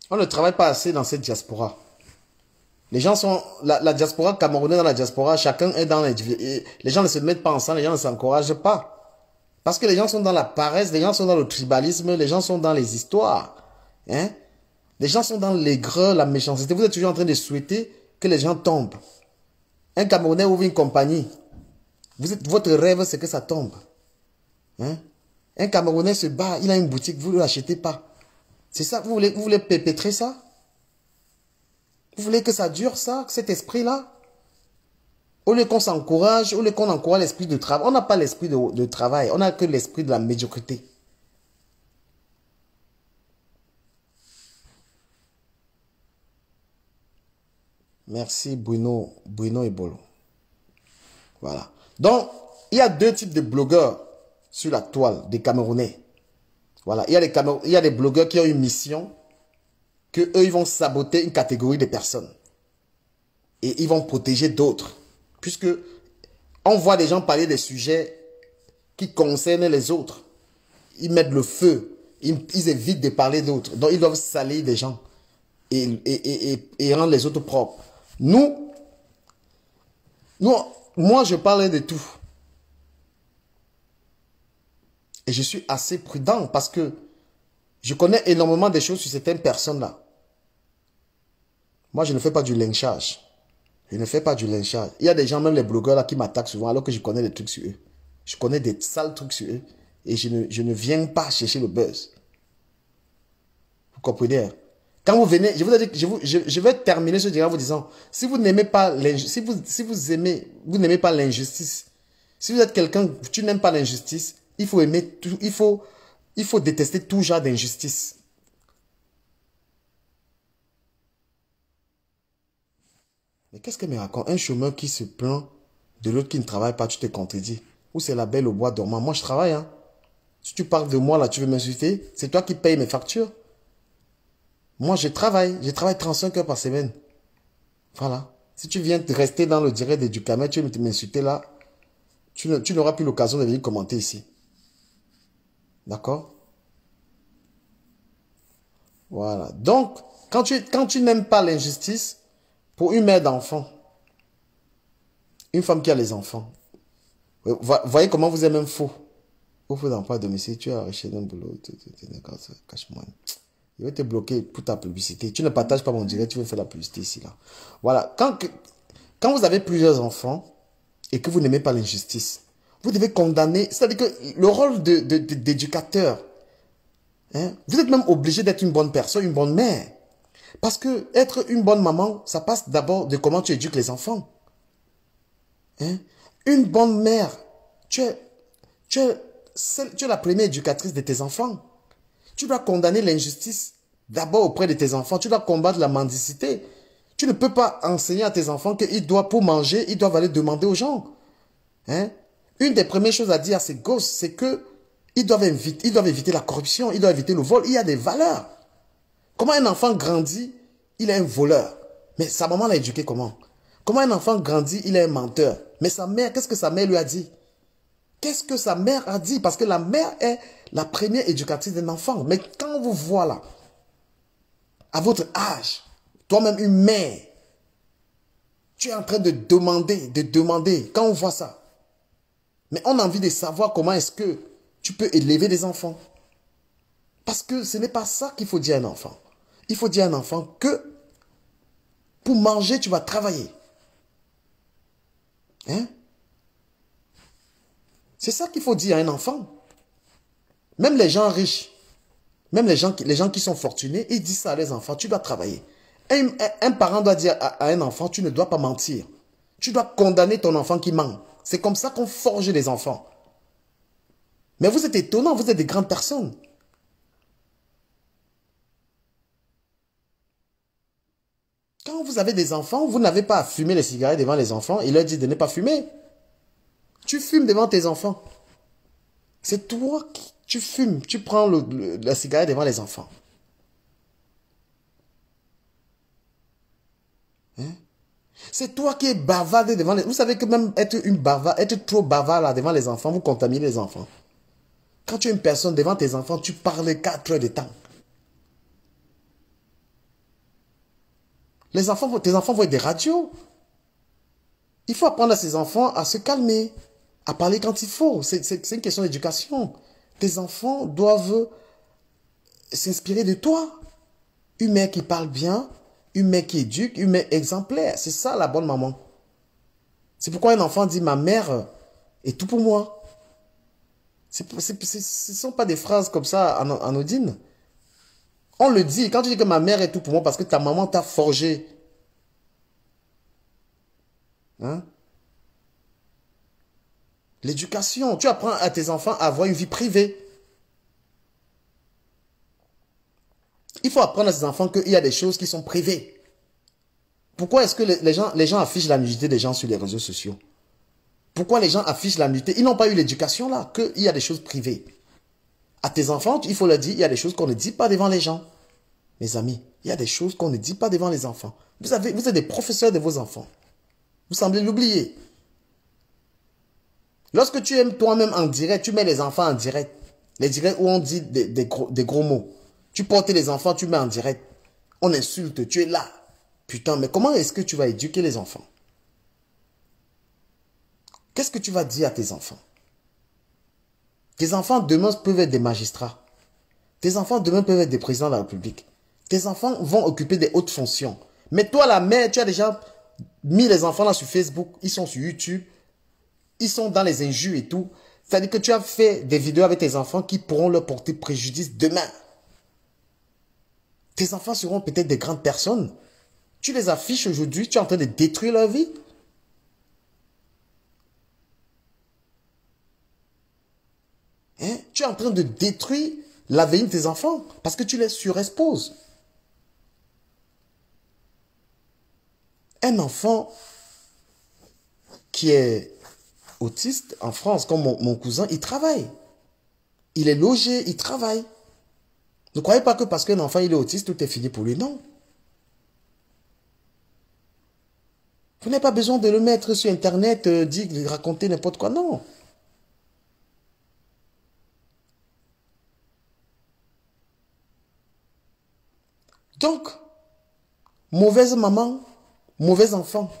On ne travaille pas assez dans cette diaspora. Les gens sont... La diaspora camerounaise, dans la diaspora, chacun est dans les gens ne se mettent pas ensemble, les gens ne s'encouragent pas. Parce que les gens sont dans la paresse, les gens sont dans le tribalisme, les gens sont dans les histoires. Hein? Les gens sont dans l'aigreur, la méchanceté. Vous êtes toujours en train de souhaiter que les gens tombent. Un Camerounais ouvre une compagnie. Votre rêve, c'est que ça tombe. Hein? Un Camerounais se bat, il a une boutique, vous ne l'achetez pas. C'est ça, vous voulez perpétrer ça? Vous voulez que ça dure, ça, cet esprit-là? Au lieu qu'on s'encourage, au lieu qu'on encourage l'esprit de travail, on n'a pas l'esprit de travail, on n'a que l'esprit de la médiocrité. Merci Bruno et Bolo. Voilà. Donc, il y a deux types de blogueurs sur la toile des Camerounais. Voilà. Il y a des blogueurs qui ont une mission que eux, ils vont saboter une catégorie de personnes. Et ils vont protéger d'autres. Puisque on voit des gens parler des sujets qui concernent les autres. Ils mettent le feu. Ils évitent de parler d'autres. Donc, ils doivent salir des gens. Et rendre les autres propres. Moi, je parlais de tout. Et je suis assez prudent parce que je connais énormément de choses sur certaines personnes-là. Moi, je ne fais pas du lynchage. Je ne fais pas du lynchage. Il y a des gens, même les blogueurs là, qui m'attaquent souvent alors que je connais des trucs sur eux. Je connais des sales trucs sur eux. Et je ne viens pas chercher le buzz. Vous comprenez? Hein? Quand vous venez, je vous ai dit que je vais terminer ce direct en vous disant, si vous n'aimez pas l'injustice, vous n'aimez pas l'injustice, si vous êtes quelqu'un, tu n'aimes pas l'injustice, il faut aimer tout, il faut détester tout genre d'injustice. Mais qu'est-ce que me raconte? Un chômeur qui se plaint de l'autre qui ne travaille pas, tu te contredis. Ou c'est la belle au bois dormant. Moi, je travaille. Hein. Si tu parles de moi, là, tu veux m'insulter, c'est toi qui payes mes factures. Moi, je travaille. Je travaille 35 heures par semaine. Voilà. Si tu viens de rester dans le direct du Camet, tu veux m'insulter là, tu n'auras plus l'occasion de venir commenter ici. D'accord? Voilà. Donc, quand tu n'aimes pas l'injustice, pour une mère d'enfant, une femme qui a les enfants, voyez comment vous êtes même faux. Vous faites d'emploi à domicile, tu as arraché d'un boulot, cache-moi. Je vais te bloquer pour ta publicité. Tu ne partages pas mon direct, tu veux faire la publicité ici, là. Voilà. Quand vous avez plusieurs enfants et que vous n'aimez pas l'injustice, vous devez condamner. C'est-à-dire que le rôle d'éducateur, hein, vous êtes même obligé d'être une bonne personne, une bonne mère. Parce que être une bonne maman, ça passe d'abord de comment tu éduques les enfants. Hein? Une bonne mère, tu es la première éducatrice de tes enfants. Tu dois condamner l'injustice d'abord auprès de tes enfants. Tu dois combattre la mendicité. Tu ne peux pas enseigner à tes enfants qu'ils doivent, pour manger, ils doivent aller demander aux gens. Hein? Une des premières choses à dire à ces gosses, c'est que ils doivent éviter la corruption, ils doivent éviter le vol. Il y a des valeurs. Comment un enfant grandit, il est un voleur. Mais sa maman l'a éduqué comment? Comment un enfant grandit, il est un menteur. Mais sa mère, qu'est-ce que sa mère lui a dit? Qu'est-ce que sa mère a dit? Parce que la mère est la première éducatrice d'un enfant. Mais quand vous voilà, à votre âge, toi-même une mère, tu es en train de demander, quand on voit ça. Mais on a envie de savoir comment est-ce que tu peux élever des enfants. Parce que ce n'est pas ça qu'il faut dire à un enfant. Il faut dire à un enfant que pour manger, tu vas travailler. Hein? C'est ça qu'il faut dire à un enfant. Même les gens riches, même les gens qui sont fortunés, ils disent ça à leurs enfants, tu dois travailler. Un parent doit dire à un enfant, tu ne dois pas mentir. Tu dois condamner ton enfant qui ment. C'est comme ça qu'on forge les enfants. Mais vous êtes étonnants, vous êtes des grandes personnes. Quand vous avez des enfants, vous n'avez pas à fumer les cigarettes devant les enfants et leur dire de ne pas fumer. Tu fumes devant tes enfants. C'est toi qui tu fumes, tu prends la cigarette devant les enfants. Hein? C'est toi qui es bavarde devant les... Vous savez que même être trop bavard là devant les enfants, vous contaminez les enfants. Quand tu es une personne devant tes enfants, tu parles 4 heures de temps. Tes enfants vont être des radios. Il faut apprendre à ces enfants à se calmer, à parler quand il faut. C'est une question d'éducation. Tes enfants doivent s'inspirer de toi. Une mère qui parle bien, une mère qui éduque, une mère exemplaire. C'est ça la bonne maman. C'est pourquoi un enfant dit ma mère est tout pour moi. Ce ne sont pas des phrases comme ça anodines. On le dit, quand tu dis que ma mère est tout pour moi parce que ta maman t'a forgé. Hein? L'éducation, tu apprends à tes enfants à avoir une vie privée. Il faut apprendre à ces enfants qu'il y a des choses qui sont privées. Pourquoi est-ce que les gens affichent la nudité des gens sur les réseaux sociaux? Pourquoi les gens affichent la nudité? Ils n'ont pas eu l'éducation là, qu'il y a des choses privées. À tes enfants, il faut leur dire, il y a des choses qu'on ne dit pas devant les gens. Mes amis, il y a des choses qu'on ne dit pas devant les enfants. Vous êtes des professeurs de vos enfants. Vous semblez l'oublier. Lorsque tu aimes toi-même en direct, tu mets les enfants en direct. Les directs où on dit des gros mots. Tu portes les enfants, tu mets en direct. On insulte, tu es là. Putain, mais comment est-ce que tu vas éduquer les enfants? Qu'est-ce que tu vas dire à tes enfants? Tes enfants demain peuvent être des magistrats. Tes enfants demain peuvent être des présidents de la République. Tes enfants vont occuper des hautes fonctions. Mais toi, la mère, tu as déjà mis les enfants là sur Facebook. Ils sont sur YouTube. Ils sont dans les injures et tout. C'est-à-dire que tu as fait des vidéos avec tes enfants qui pourront leur porter préjudice demain. Tes enfants seront peut-être des grandes personnes. Tu les affiches aujourd'hui, tu es en train de détruire leur vie. Hein? Tu es en train de détruire l'avenir de tes enfants parce que tu les surexposes. Un enfant qui est autiste en France, comme mon cousin, il travaille. Il est logé, il travaille. Ne croyez pas que parce qu'un enfant il est autiste, tout est fini pour lui. Non. Vous n'avez pas besoin de le mettre sur Internet, raconter n'importe quoi. Non. Donc, mauvaise maman, mauvais enfant.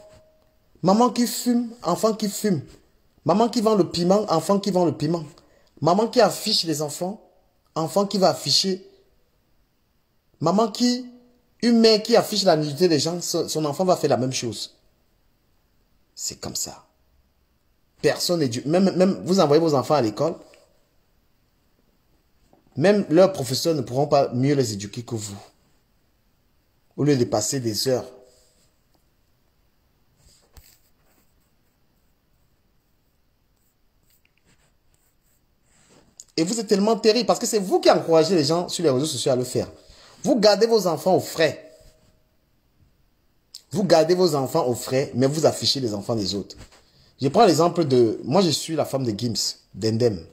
Maman qui fume, enfant qui fume. Maman qui vend le piment, enfant qui vend le piment. Maman qui affiche les enfants, enfant qui va afficher Maman qui, une mère qui affiche la nudité des gens, son enfant va faire la même chose. C'est comme ça. Personne n'est même vous envoyez vos enfants à l'école, même leurs professeurs ne pourront pas mieux les éduquer que vous. Au lieu de passer des heures. Et vous êtes tellement terrible parce que c'est vous qui encouragez les gens sur les réseaux sociaux à le faire. Vous gardez vos enfants au frais. Vous gardez vos enfants au frais, mais vous affichez les enfants des autres. Je prends l'exemple de... Moi, je suis la femme de Gims, d'Endem.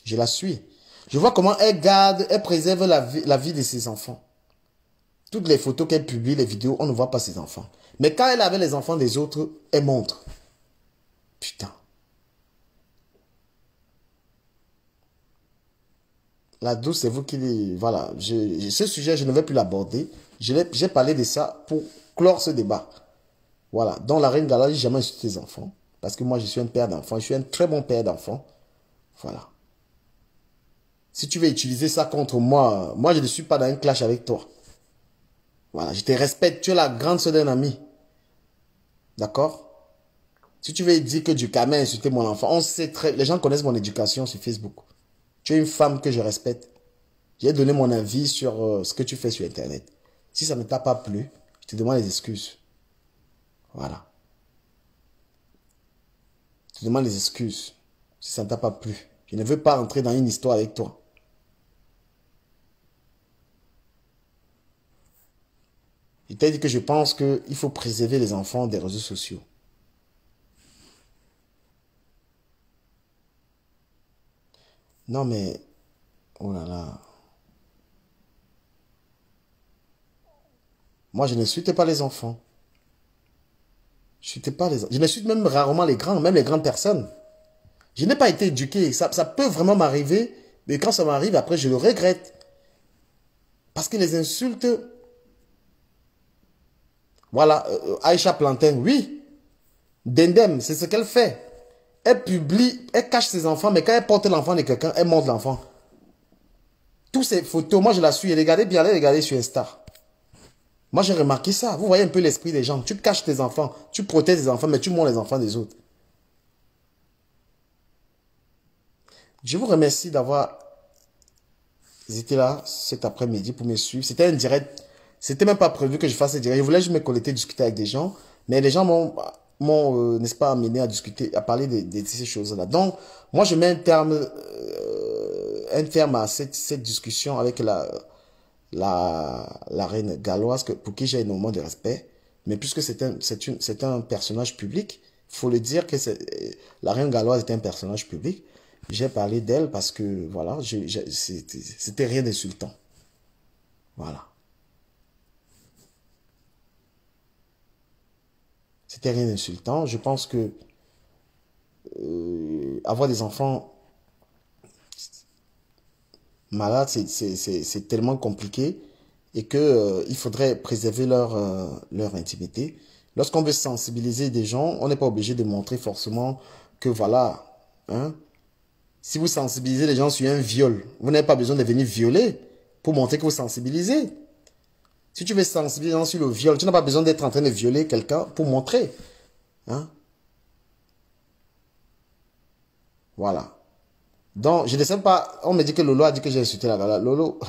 Je la suis. Je vois comment elle garde, elle préserve la vie de ses enfants. Toutes les photos qu'elle publie, les vidéos, on ne voit pas ses enfants. Mais quand elle avait les enfants des autres, elle montre. Putain. La douce, c'est vous qui... Voilà. Ce sujet, je ne vais plus l'aborder. J'ai parlé de ça pour clore ce débat. Voilà. Donc, la reine Gala, j'ai jamais insulté ses enfants. Parce que moi, je suis un père d'enfants. Je suis un très bon père d'enfants. Voilà. Si tu veux utiliser ça contre moi, moi, je ne suis pas dans un clash avec toi. Voilà. Je te respecte. Tu es la grande sœur d'un ami. D'accord? Si tu veux dire que du camin a insulté mon enfant, on sait très... Les gens connaissent mon éducation sur Facebook. Tu es une femme que je respecte. J'ai donné mon avis sur ce que tu fais sur Internet. Si ça ne t'a pas plu, je te demande des excuses. Voilà. Je te demande des excuses. Si ça ne t'a pas plu. Je ne veux pas entrer dans une histoire avec toi. Je t'ai dit que je pense qu'il faut préserver les enfants des réseaux sociaux. Non mais... Oh là là. Moi, je ne suite pas les enfants. Je ne suis même rarement les grands, même les grandes personnes. Je n'ai pas été éduqué. Ça peut vraiment m'arriver, mais quand ça m'arrive, après, je le regrette. Parce que les insultes... Voilà, Aïcha Plantain, oui. Dendem, c'est ce qu'elle fait. Elle publie, elle cache ses enfants, mais quand elle porte l'enfant de quelqu'un, elle montre l'enfant. Toutes ces photos, moi je la suis. Regardez bien, allez regarder sur Insta. Moi j'ai remarqué ça. Vous voyez un peu l'esprit des gens. Tu caches tes enfants, tu protèges tes enfants, mais tu montres les enfants des autres. Je vous remercie d'avoir été là cet après-midi pour me suivre. C'était un direct. C'était même pas prévu que je fasse un direct. Je voulais juste me connecter, discuter avec des gens. Mais les gens m'ont n'est-ce pas, amené à discuter, à parler de ces choses-là. Donc, moi, je mets un terme à cette discussion avec la reine galloise, pour qui j'ai énormément de respect. Mais puisque c'est un personnage public, il faut le dire que la reine galloise est un personnage public. J'ai parlé d'elle parce que, voilà, c'était rien d'insultant. Voilà. C'était rien d'insultant. Je pense que avoir des enfants malades, c'est tellement compliqué et que il faudrait préserver leur intimité. Lorsqu'on veut sensibiliser des gens, on n'est pas obligé de montrer forcément que, voilà, hein, si vous sensibilisez les gens sur un viol, vous n'avez pas besoin de venir violer pour montrer que vous sensibilisez. Si tu veux sensibiliser les gens sur le viol, tu n'as pas besoin d'être en train de violer quelqu'un pour montrer. Hein? Voilà. Donc, je ne sais pas, on me dit que Lolo a dit que j'ai insulté la gala. Lolo,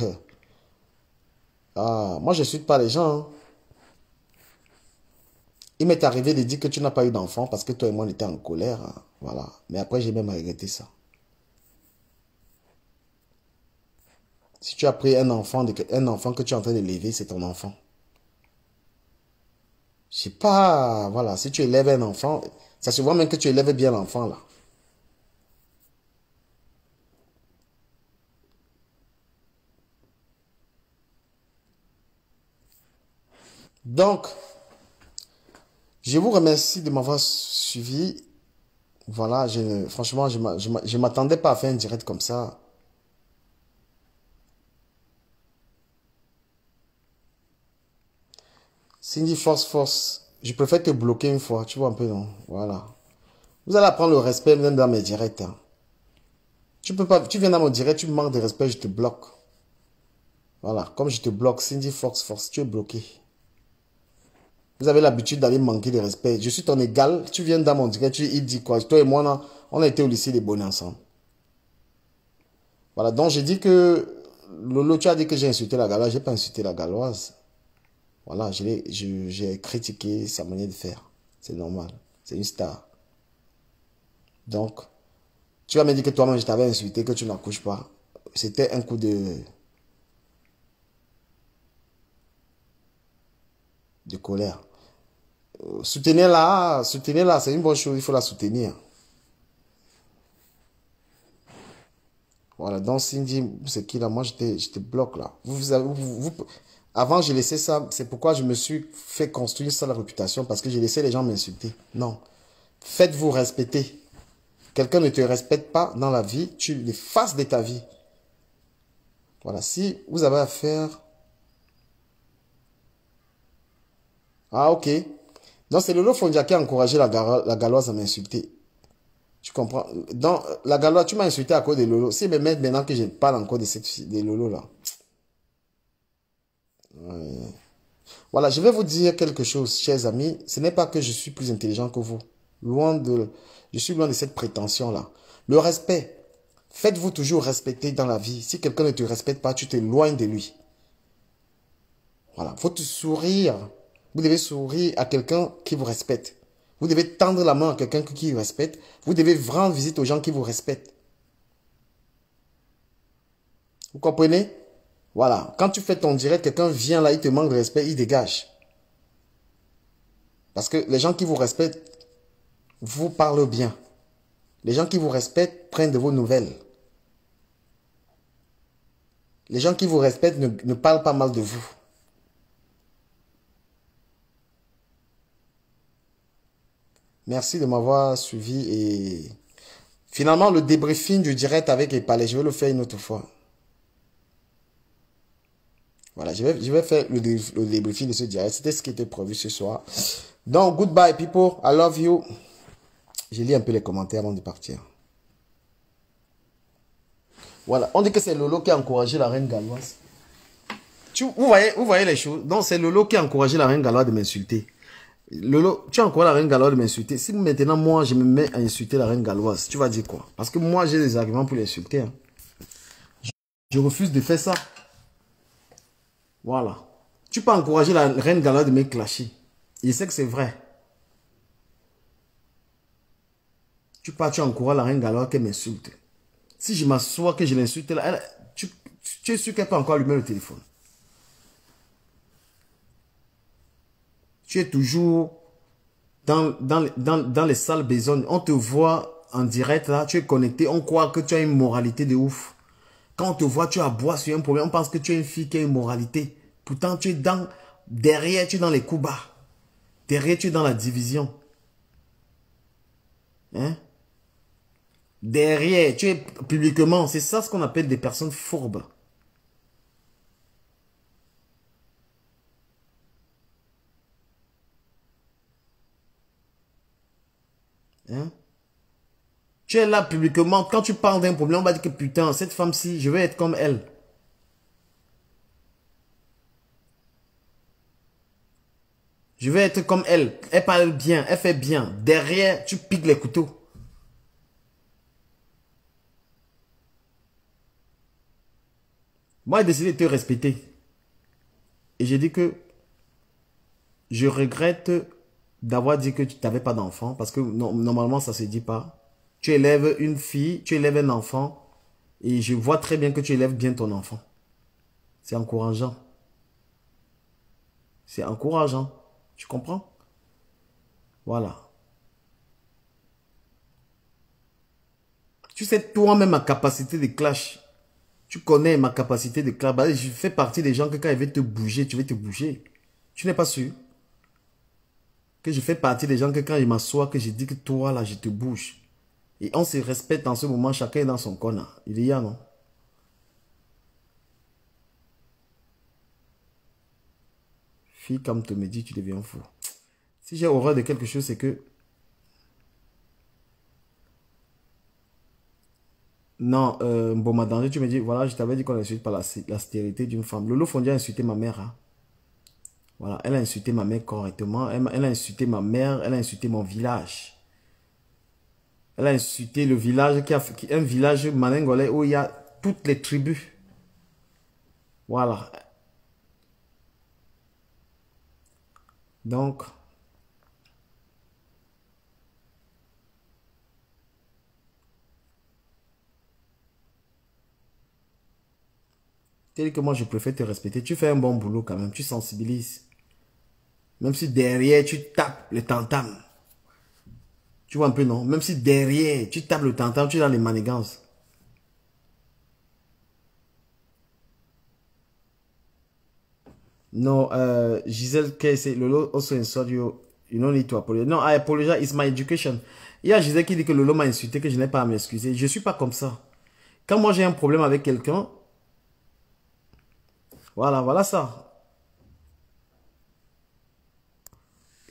moi je n'insulte pas les gens. Hein. Il m'est arrivé de dire que tu n'as pas eu d'enfant parce que toi et moi on était en colère. Hein. Voilà. Mais après, j'ai même regretté ça. Si tu as pris un enfant que tu es en train de l'élever, c'est ton enfant. Je sais pas, voilà, si tu élèves un enfant, ça se voit même que tu élèves bien l'enfant là. Donc, je vous remercie de m'avoir suivi. Voilà, franchement, je m'attendais pas à faire un direct comme ça. Cindy Force, je préfère te bloquer une fois, tu vois un peu, non? Voilà. Vous allez apprendre le respect même dans mes directs. Hein. Tu peux pas, tu viens dans mon direct, tu me manques de respect, je te bloque. Voilà, comme je te bloque, Cindy Fox Force, tu es bloqué. Vous avez l'habitude d'aller manquer de respect. Je suis ton égal, tu viens dans mon direct, il dit quoi? Toi et moi, là, on a été au lycée des bonnets ensemble. Voilà, donc j'ai dit que Lolo, tu as dit que j'ai insulté la galoise, j'ai pas insulté la galoise. Voilà, j'ai critiqué sa manière de faire. C'est normal, c'est une star. Donc, tu vas me dire que toi-même je t'avais insulté, que tu n'accouches pas. C'était un coup de colère. Soutenez-la, c'est une bonne chose, il faut la soutenir. Voilà, donc Cindy, c'est qui là? Moi, je te bloque là. Avant, j'ai laissé ça. C'est pourquoi je me suis fait construire ça, la réputation, parce que j'ai laissé les gens m'insulter. Non. Faites-vous respecter. Quelqu'un ne te respecte pas dans la vie, tu l'effaces de ta vie. Voilà, si vous avez affaire... Ah, ok. Donc, c'est Lolo Fondia qui a encouragé la galoise à m'insulter. Tu comprends? Donc, la galoise, tu m'as insulté à cause de Lolo. Si me mettre maintenant que je parle encore de cette fille, de Lolo là. Ouais. Voilà, je vais vous dire quelque chose, chers amis. Ce n'est pas que je suis plus intelligent que vous. Je suis loin de cette prétention-là. Le respect. Faites-vous toujours respecter dans la vie. Si quelqu'un ne te respecte pas, tu t'éloignes de lui. Voilà. Faut te sourire. Vous devez sourire à quelqu'un qui vous respecte. Vous devez tendre la main à quelqu'un qui vous respecte. Vous devez rendre visite aux gens qui vous respectent. Vous comprenez? Voilà. Quand tu fais ton direct, quelqu'un vient là, il te manque de respect, il dégage. Parce que les gens qui vous respectent vous parlent bien. Les gens qui vous respectent prennent de vos nouvelles. Les gens qui vous respectent ne parlent pas mal de vous. Merci de m'avoir suivi et finalement le débriefing du direct avec les palais, je vais le faire une autre fois. Voilà, je vais faire le débriefing de ce direct. C'était ce qui était prévu ce soir. Donc, goodbye people, I love you. Je lis un peu les commentaires avant de partir. Voilà, on dit que c'est Lolo qui a encouragé la reine galloise. Vous voyez les choses. Donc, c'est Lolo qui a encouragé la reine galloise de m'insulter. Lolo, tu as encore la reine galloise de m'insulter. Si maintenant, moi, je me mets à insulter la reine galloise, tu vas dire quoi? Parce que moi, j'ai des arguments pour l'insulter. Hein. Je refuse de faire ça. Voilà. Tu peux encourager la reine galloise de me clasher. Je sais que c'est vrai. Tu encourages la reine galloise qu'elle m'insulte. Si je m'assois, que je l'insulte, tu es sûr qu'elle peut encore allumer le téléphone. Tu es toujours dans les salles besognes. On te voit en direct là, tu es connecté. On croit que tu as une moralité de ouf. Quand on te voit, tu aboies sur un problème. On pense que tu es une fille qui a une moralité. Pourtant, tu es derrière, tu es dans les coups bas. Derrière, tu es dans la division. Hein? Derrière, tu es publiquement. C'est ça ce qu'on appelle des personnes fourbes. Hein? Tu es là publiquement. Quand tu parles d'un problème, on va dire que putain, cette femme-ci, je vais être comme elle. Je vais être comme elle. Elle parle bien, elle fait bien. Derrière, tu piques les couteaux. Moi, j'ai décidé de te respecter. Et j'ai dit que je regrette d'avoir dit que tu n'avais pas d'enfant. Parce que normalement, ça ne se dit pas. Tu élèves une fille, tu élèves un enfant. Et je vois très bien que tu élèves bien ton enfant. C'est encourageant. C'est encourageant. Tu comprends? Voilà. Tu sais toi-même ma capacité de clash. Tu connais ma capacité de clash. Bah, je fais partie des gens que quand ils veulent te bouger, tu veux te bouger. Tu n'es pas sûr? Que je fais partie des gens que quand je m'assois, que je dis que toi là, je te bouge. Et on se respecte en ce moment, chacun est dans son coin. Il y a, non? Fille, comme tu me dis, tu deviens fou. Si j'ai horreur de quelque chose, c'est que Non, bon, ma danger, tu me dis, voilà, je t'avais dit qu'on n'insulte pas la stérilité d'une femme. Lolo Fondia a insulté ma mère. Hein. Voilà, elle a insulté ma mère correctement. Elle a insulté ma mère, elle a insulté mon village. Elle a insulté le village un village maningolais où il y a toutes les tribus. Voilà. Donc, tel que moi je préfère te respecter. Tu fais un bon boulot quand même, tu sensibilises. Même si derrière tu tapes le tam-tam. Tu vois un peu, non? Même si derrière tu tapes le tam-tam, tu es dans les manigances. No, Giselle Kesse, Lolo also insult you. You don't need to apologize. No, I apologize. It's my education. Il y a Giselle qui dit que Lolo m'a insulté, que je n'ai pas à m'excuser. Je suis pas comme ça. Quand moi j'ai un problème avec quelqu'un, voilà, voilà ça.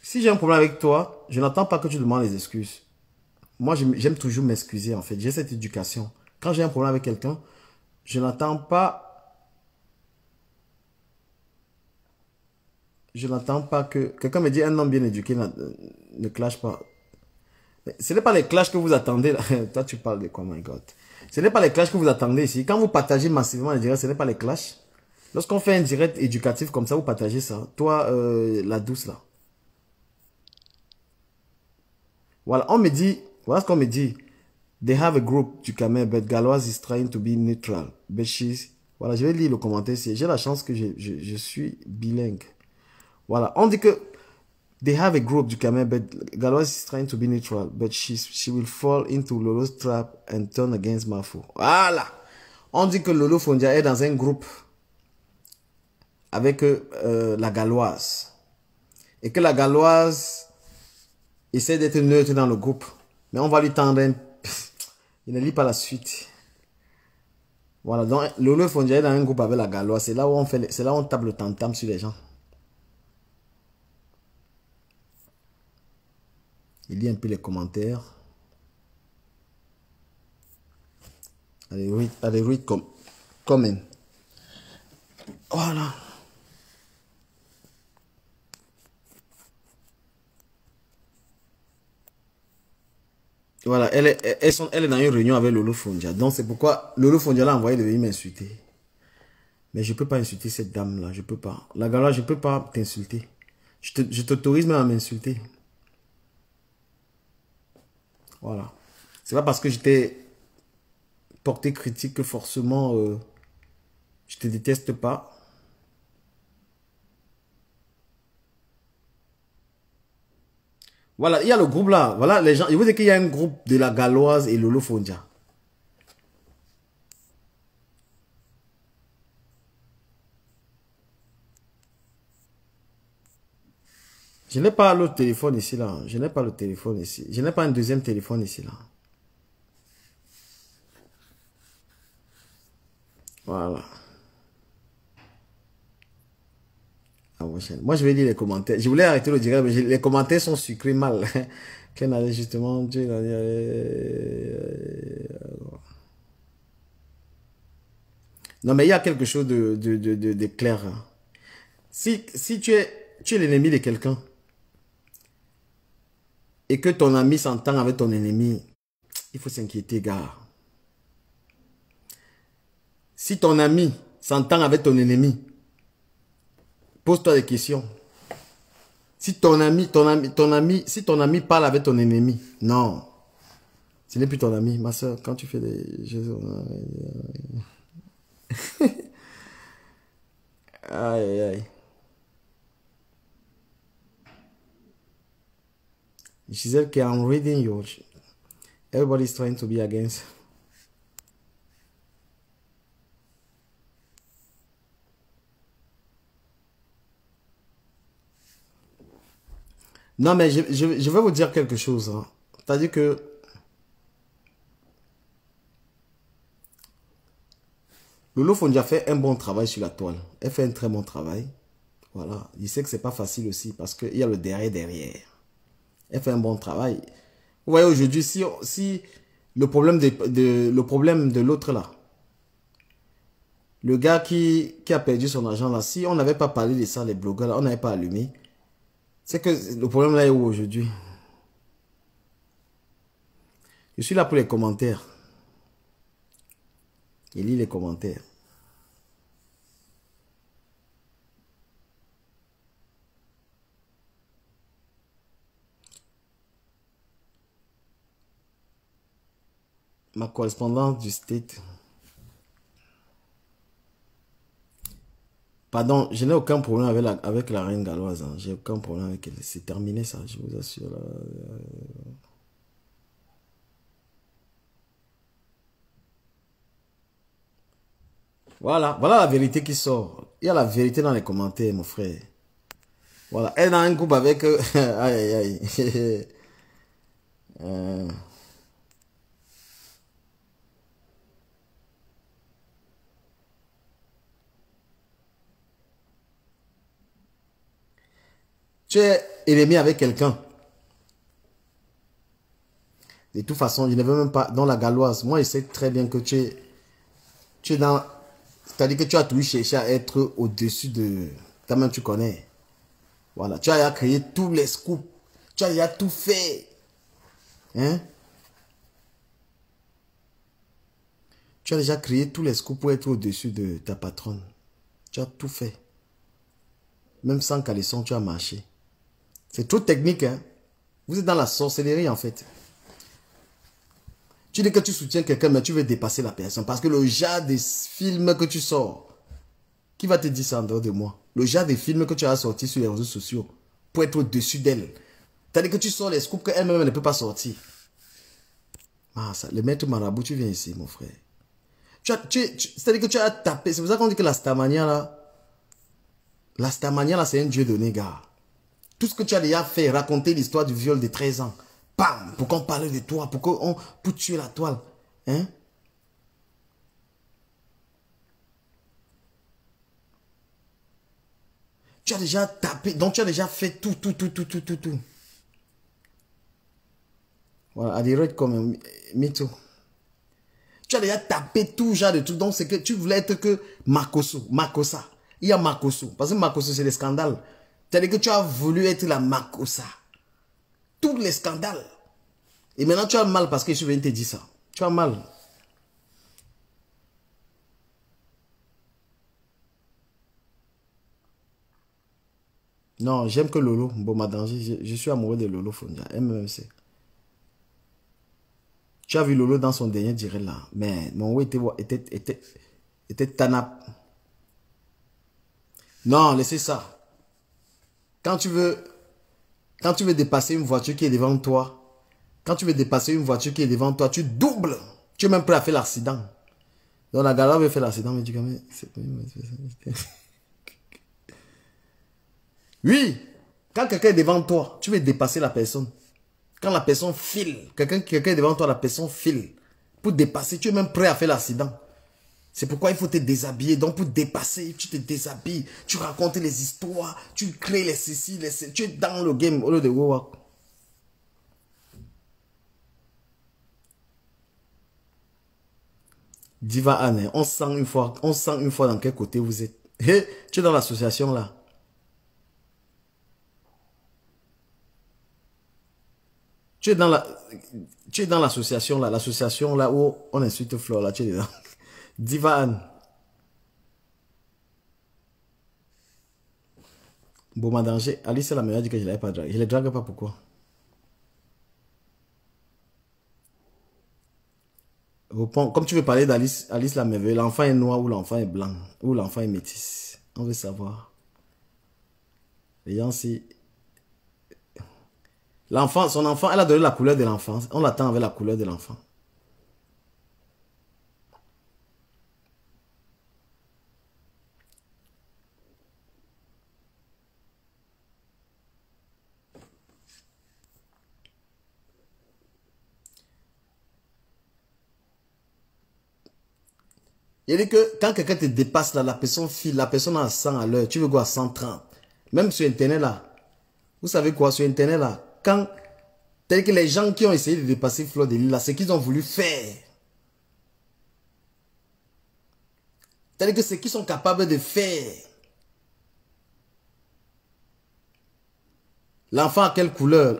Si j'ai un problème avec toi, je n'attends pas que tu demandes les excuses. Moi, j'aime toujours m'excuser, en fait. J'ai cette éducation. Quand j'ai un problème avec quelqu'un, je n'attends pas... Je n'attends pas que... Quelqu'un me dit, un homme bien éduqué ne clash pas. Mais ce n'est pas les clashs que vous attendez. Là. Toi, tu parles de quoi, my God? Ce n'est pas les clashs que vous attendez ici. Quand vous partagez massivement les directs, ce n'est pas les clashs. Lorsqu'on fait un direct éducatif comme ça, vous partagez ça. Toi, la douce, là. Voilà, on me dit... Voilà ce qu'on me dit. They have a group du Cameroun, but Galoise is trying to be neutral. But she's... Voilà, je vais lire le commentaire ici. J'ai la chance que je suis bilingue. Voilà, on dit que they have a group du Cameroun, but Galoise is trying to be neutral, but she will fall into Lolo's trap and turn against Mafo. Voilà. On dit que Lolo Fondia est dans un groupe avec la Galoise. Et que la Galoise essaie d'être neutre dans le groupe. Mais on va lui tendre un... Il ne lit pas la suite. Voilà, donc Lolo Fondia est dans un groupe avec la Galoise. C'est là où on tape le tam-tam sur les gens. Il lit un peu les commentaires. Allez, read comment. Voilà. Voilà, elle est dans une réunion avec Lolo Fondia. Donc c'est pourquoi Lolo Fondia l'a envoyé de venir m'insulter. Mais je ne peux pas insulter cette dame-là. Je ne peux pas. La gala, je ne peux pas t'insulter. Je t'autorise même à m'insulter. Voilà. C'est pas parce que je t'ai porté critique que forcément je te déteste pas. Voilà, il y a le groupe là. Voilà, les gens. Je vous dis qu'il y a un groupe de la Galoise et Lolo Fondia. Je n'ai pas le téléphone ici là. Je n'ai pas le téléphone ici. Je n'ai pas un deuxième téléphone ici là. Voilà. Moi, je vais lire les commentaires. Je voulais arrêter le direct, mais les commentaires sont sucrés mal. Qu'elle allait justement... Non, mais il y a quelque chose de clair. Si tu es l'ennemi de quelqu'un et que ton ami s'entend avec ton ennemi, il faut s'inquiéter, gars. Si ton ami s'entend avec ton ennemi, pose-toi des questions. Si ton ami parle avec ton ennemi, non. Ce n'est plus ton ami, ma soeur. Quand tu fais des... Aïe, aïe. Giselle, okay, I'm reading you. Everybody's trying to be against. Non, mais je vais vous dire quelque chose. Hein. C'est-à-dire que Lolo Fondia fait un bon travail sur la toile. Elle fait un très bon travail. Voilà. Je sais que c'est pas facile aussi parce qu'il y a le derrière. Elle fait un bon travail. Vous voyez, aujourd'hui, si le problème de l'autre là. Le gars qui a perdu son argent là, si on n'avait pas parlé de ça, les blogueurs là, on n'avait pas allumé. C'est que le problème là est où aujourd'hui? Je suis là pour les commentaires. Il lit les commentaires. Ma correspondance du State. Pardon, je n'ai aucun problème avec la reine galloise. Hein. J'ai aucun problème avec elle. C'est terminé ça, je vous assure. Voilà, voilà la vérité qui sort. Il y a la vérité dans les commentaires, mon frère. Voilà, elle est dans un groupe avec... aïe, aïe, aïe. Tu es ennemi avec quelqu'un. De toute façon, je ne veux même pas dans la galloise. Moi, je sais très bien que tu es dans... C'est-à-dire que tu as toujours cherché à être au-dessus de... Toi-même, tu connais. Voilà. Tu as créé tous les scoops. Tu as déjà tout fait. Hein? Tu as déjà créé tous les scoops pour être au-dessus de ta patronne. Tu as tout fait. Même sans caleçon, tu as marché. C'est trop technique, hein? Vous êtes dans la sorcellerie, en fait. Tu dis que tu soutiens quelqu'un, mais tu veux dépasser la personne. Parce que le genre de films que tu sors, qui va te dire ça en dehors de moi? Le genre de films que tu as sorti sur les réseaux sociaux, pour être au-dessus d'elle. C'est-à-dire que tu sors les scoops qu'elle-même ne peut pas sortir. Ah, ça, le maître marabout, tu viens ici, mon frère. C'est-à-dire que tu as tapé. C'est pour ça qu'on dit que la Starmania, là, c'est un dieu donné, gars. Tout ce que tu as déjà fait, raconter l'histoire du viol de 13 ans. Bam! Pour qu'on parle de toi, pour tuer la toile. Hein? Tu as déjà tapé, donc tu as déjà fait tout. Voilà, Adiroid comme Mito. Tu as déjà tapé tout genre de tout. Donc c'est que tu voulais être que Makossa. Il y a Makosso. Parce que Makosso, c'est les scandales. C'est-à-dire que tu as voulu être la Makossa. Tous les scandales. Et maintenant, tu as mal parce que je viens te dire ça. Tu as mal. Non, j'aime que Lolo. Bon, ma danger. Je suis amoureux de Lolo Fondia. MMC. Tu as vu Lolo dans son dernier direct là. Mais mon oui était tanap. Non, laissez ça. Quand tu veux dépasser une voiture qui est devant toi, tu doubles. Tu es même prêt à faire l'accident. Donc la galère veut faire l'accident, mais tu quand même... Oui, quand quelqu'un est devant toi, tu veux dépasser la personne. Quand la personne file, quelqu'un est devant toi, la personne file. Pour dépasser, tu es même prêt à faire l'accident. C'est pourquoi il faut te déshabiller. Donc pour dépasser, tu te déshabilles. Tu racontes les histoires. Tu crées les ceci, les ceci. Tu es dans le game au lieu de Wowak. Diva Anne, on sent une fois dans quel côté vous êtes. Hey, tu es dans l'association là. Tu es dans l'association là. L'association là où on insulte Flore là. Tu es dedans. Diva Anne. Bon, ma danger. Alice, c'est la meilleure dit que je ne l'avais pas dragué. Je ne les drague pas, pourquoi? Comme tu veux parler d'Alice, Alice la merveille, l'enfant est noir ou l'enfant est blanc, ou l'enfant est métis. On veut savoir. Les gens, si... L'enfant, son enfant, elle a donné la couleur de l'enfant. On l'attend avec la couleur de l'enfant. Il dit que quand quelqu'un te dépasse là, la personne file, la personne a 100 à l'heure, tu veux quoi à 130. Même sur Internet là. Vous savez quoi, sur Internet là, quand Tel que les gens qui ont essayé de dépasser Fleur de Lys, là, ce qu'ils ont voulu faire. Tel que ce qu'ils sont capables de faire. L'enfant a quelle couleur?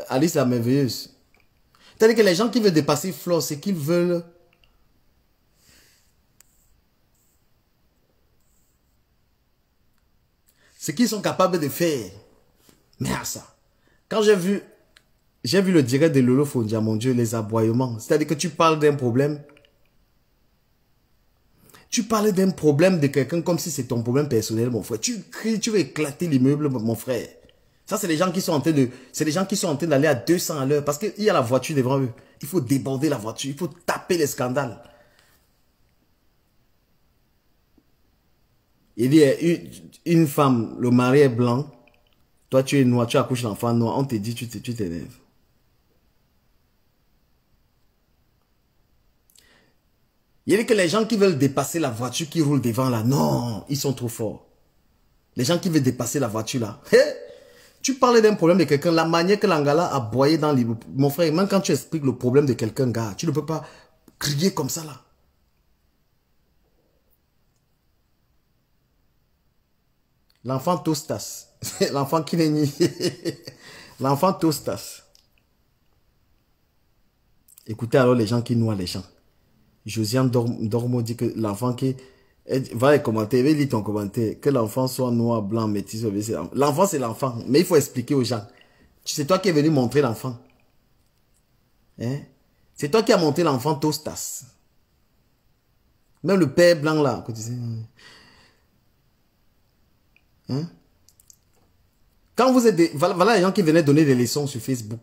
Alice la merveilleuse. Tel que les gens qui veulent dépasser Fleur, ce qu'ils veulent. Ce qu'ils sont capables de faire. Merde ça. Quand j'ai vu le direct de Lolo Fondia, mon Dieu, les aboiements. C'est-à-dire que tu parles d'un problème. Tu parles d'un problème de quelqu'un comme si c'est ton problème personnel, mon frère. Tu cries, tu veux éclater l'immeuble, mon frère. Ça, c'est les gens qui sont en train de... C'est les gens qui sont en train d'aller à 200 à l'heure. Parce qu'il y a la voiture devant eux. Il faut déborder la voiture. Il faut taper les scandales. Il dit, une femme, le mari est blanc. Toi, tu es noir, tu accouches l'enfant noir. On te dit, tu t'élèves. Il dit que les gens qui veulent dépasser la voiture qui roule devant là, non, ils sont trop forts. Les gens qui veulent dépasser la voiture là. Tu parlais d'un problème de quelqu'un, la manière que l'Angala a boyé dans les... Mon frère, même quand tu expliques le problème de quelqu'un, gars, tu ne peux pas crier comme ça là. L'enfant Tostas. L'enfant qui n'est ni... L'enfant Tostas. Écoutez alors les gens qui noient les gens. Josiane Dormo dit que l'enfant qui... Va les commenter, va lire ton commentaire. Que l'enfant soit noir, blanc, métis. L'enfant c'est l'enfant. Mais il faut expliquer aux gens. C'est toi qui es venu montrer l'enfant. Hein? C'est toi qui as montré l'enfant Tostas. Même le père blanc là. Hein? Quand vous êtes... Voilà les gens qui venaient donner des leçons sur Facebook.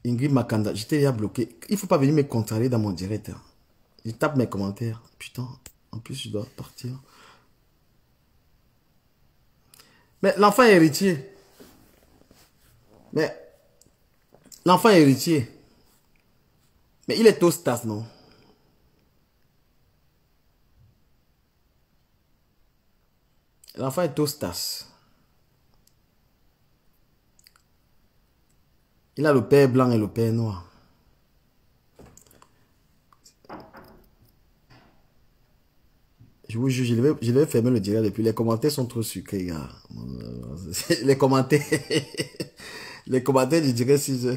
Ingrid Makanda, j'étais déjà bloqué. Il ne faut pas venir me contrarier dans mon direct. Je tape mes commentaires. Putain, en plus je dois partir. Mais l'enfant est héritier. Mais l'enfant est héritier. Mais il est Tostas, non? L'enfant est Tostas. Il a le père blanc et le père noir. Je vous jure, je vais fermer le direct depuis. Les commentaires sont trop sucrés, gars. Les commentaires. Les commentaires du direct, si je...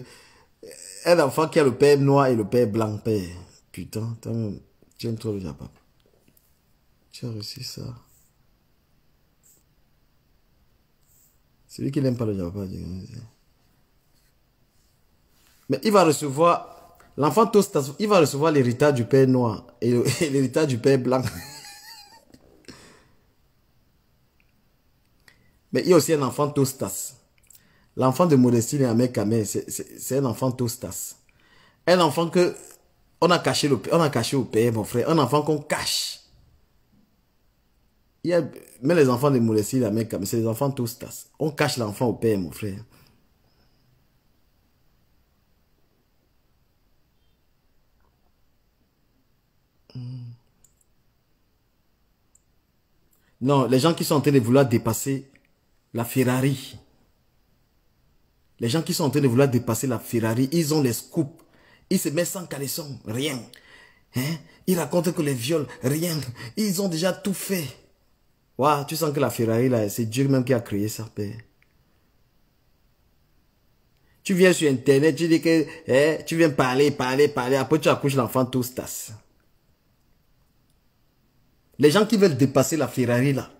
Un enfant qui a le père noir et le père blanc, père. Putain, tu aimes trop le Japon. Tu as reçu ça. Celui qui n'aime pas le Japon. Mais il va recevoir, l'enfant Tostas, il va recevoir l'héritage du père noir et l'héritage du père blanc. Mais il y a aussi un enfant Tostas. L'enfant de Modestine et Ahmed Kamel, c'est un enfant Tostas. Un enfant que on a caché au père, mon frère. Un enfant qu'on cache. Mais les enfants de Modestine et Ahmed Kamel, c'est les enfants Tostas. On cache l'enfant au père, mon frère. Non, les gens qui sont en train de vouloir dépasser la Ferrari. Les gens qui sont en train de vouloir dépasser la Ferrari, ils ont les scoops. Ils se mettent sans caleçon, rien. Hein? Ils racontent que les viols, rien. Ils ont déjà tout fait. Wow, tu sens que la Ferrari, là, c'est Dieu même qui a créé ça, père. Tu viens sur Internet, tu dis que tu viens parler. Après, tu accouches l'enfant Tostas. Les gens qui veulent dépasser la Ferrari, là.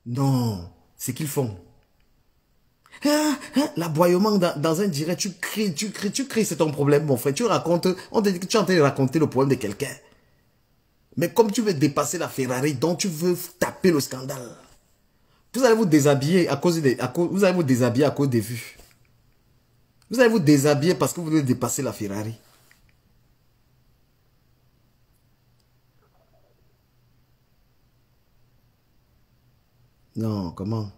Non, c'est qu'ils font. L'aboiement dans un direct, tu cries, c'est ton problème, mon frère. Tu racontes, on te dit que tu es en train de raconter le problème de quelqu'un. Mais comme tu veux dépasser la Ferrari, donc tu veux taper le scandale. Vous allez vous déshabiller à cause vous allez vous déshabiller à cause des vues. Vous allez vous déshabiller parce que vous voulez dépasser la Ferrari. Non, comment?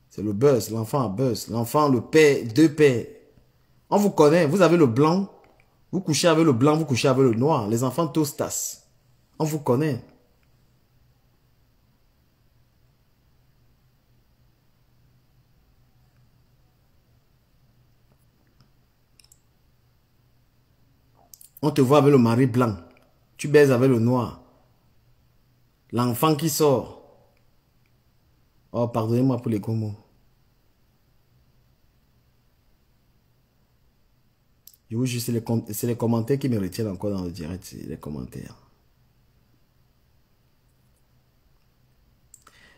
C'est le buzz, l'enfant a buzz. L'enfant, le père, deux pères. On vous connaît, vous avez le blanc, Vous couchez avec le blanc, vous couchez avec le noir. Les enfants tostas. On vous connaît. On te voit avec le mari blanc. Tu baises avec le noir. L'enfant qui sort. Oh, pardonnez-moi pour les gros mots. Je vous jure, c'est les commentaires qui me retiennent encore dans le direct. Les commentaires.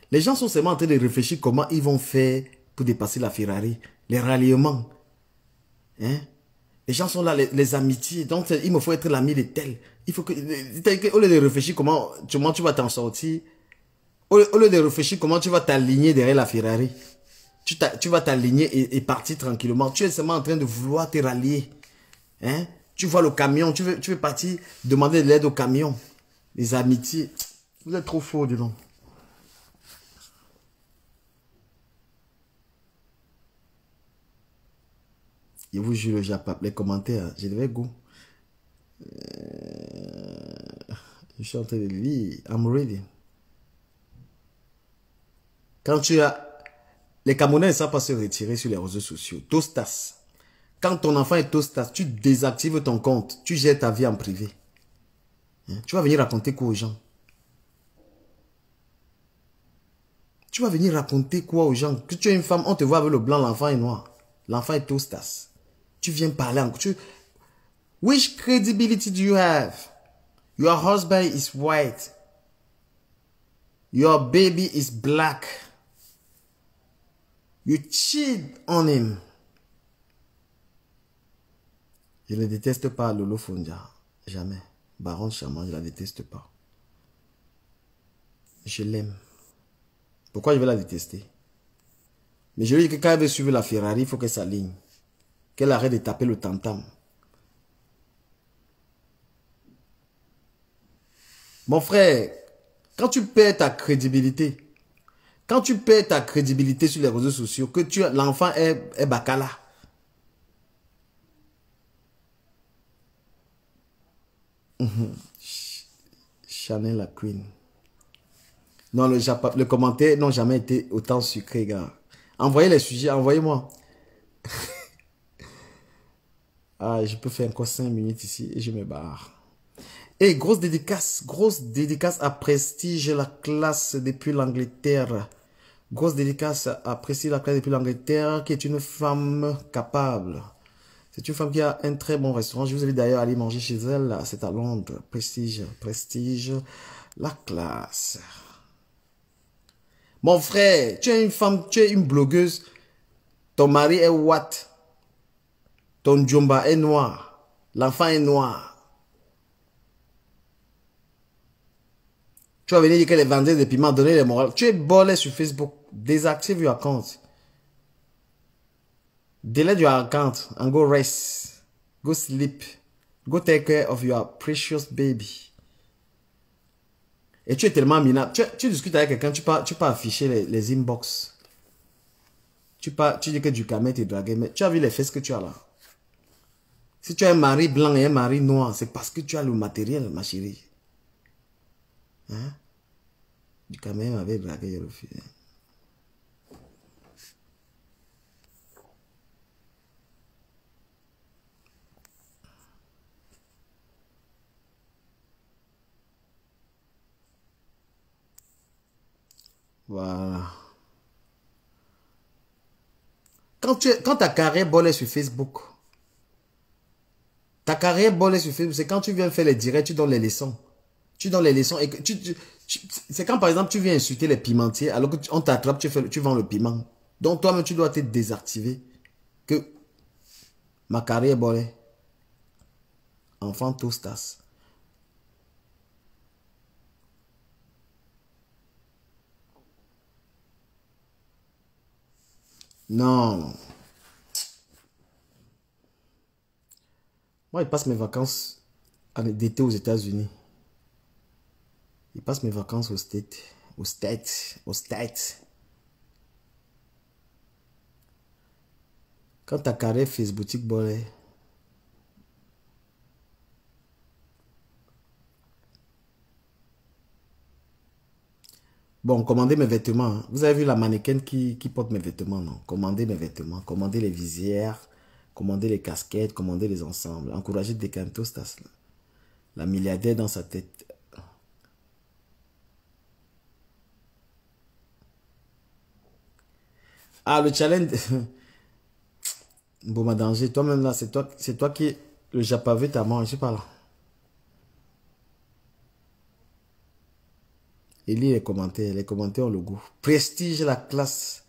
Les gens sont seulement en train de réfléchir comment ils vont faire pour dépasser la Ferrari. Les ralliements. Hein? Les gens sont là, les amitiés. Donc, il me faut être l'ami de tel. Il faut que, au lieu de réfléchir comment tu vas t'en sortir, au lieu de réfléchir comment tu vas t'aligner derrière la Ferrari, tu vas t'aligner et partir tranquillement. Tu es seulement en train de vouloir te rallier. Hein? Tu vois le camion, tu veux partir demander de l'aide au camion. Les amitiés. Vous êtes trop faux, dis donc. Je vous jure, le Japap, les commentaires, j'ai devais goût. Je suis en train de lire. I'm reading. Quand tu as... Les Camerounais ne savent pas se retirer sur les réseaux sociaux. Tostas. Quand ton enfant est tostas, tu désactives ton compte. Tu gères ta vie en privé. Hein? Tu vas venir raconter quoi aux gens? Tu vas venir raconter quoi aux gens? Que tu es une femme, on te voit avec le blanc, l'enfant est noir. L'enfant est tostas. Tu viens parler en... Which credibility do you have? Your husband is white. Your baby is black. You cheat on him. Je ne déteste pas Lolo Fondia. Jamais. Baron Chaman, je ne la déteste pas. Je l'aime. Pourquoi je vais la détester? Mais je lui dis que quand elle veut suivre la Ferrari, il faut qu'elle s'aligne. Qu'elle arrête de taper le tam-tam. Mon frère, quand tu perds ta crédibilité, sur les réseaux sociaux, que l'enfant est bacala. Chanel la queen. Non, le commentaire n'ont jamais été autant sucré, gars. Envoyez les sujets, envoyez-moi. Ah, je peux faire encore 5 minutes ici et je me barre. Et grosse dédicace à Prestige, la classe depuis l'Angleterre. Grosse dédicace à Prestige, la classe depuis l'Angleterre, qui est une femme capable. C'est une femme qui a un très bon restaurant. Je vous invite d'ailleurs à aller manger chez elle. C'est à Londres. Prestige, la classe. Mon frère, tu es une femme, tu es une blogueuse. Ton mari est what? Ton djomba est noir. L'enfant est noir. Tu vas venir dire que les vendeurs de piments donner les morales. Tu es bolé sur Facebook. Désactive your account. Delete your account and go rest. Go sleep. Go take care of your precious baby. Et tu es tellement minable. Tu discutes avec quelqu'un, tu peux afficher les inbox. Tu dis que du camé t'es dragué, mais tu as vu les fesses que tu as là. Si tu as un mari blanc et un mari noir, c'est parce que tu as le matériel, ma chérie. Hein? Du camé m'avait dragué, j'ai refusé. Voilà. Quand ta carrière bolée sur Facebook, c'est quand tu viens faire les directs, tu donnes les leçons. Tu donnes les leçons et que c'est quand par exemple tu viens insulter les pimentiers alors qu'on t'attrape, tu vends le piment. Donc toi-même tu dois te désactiver. Que ma carrière bolée. Enfant tostas. Non. Moi, je passe mes vacances d'été aux États-Unis. Je passe mes vacances aux States. Aux States. Quand ta carrière Facebook bolée. Bon, commandez mes vêtements. Hein. Vous avez vu la mannequin qui porte mes vêtements, non? Commandez mes vêtements, commandez les visières, commandez les casquettes, commandez les ensembles. Encouragez Decantostas. La milliardaire dans sa tête. Ah, le challenge. Bon, danger, toi-même là, c'est toi qui. Le japavé t'a mangé, je suis pas là. Et lis les commentaires ont le goût. Prestige la classe.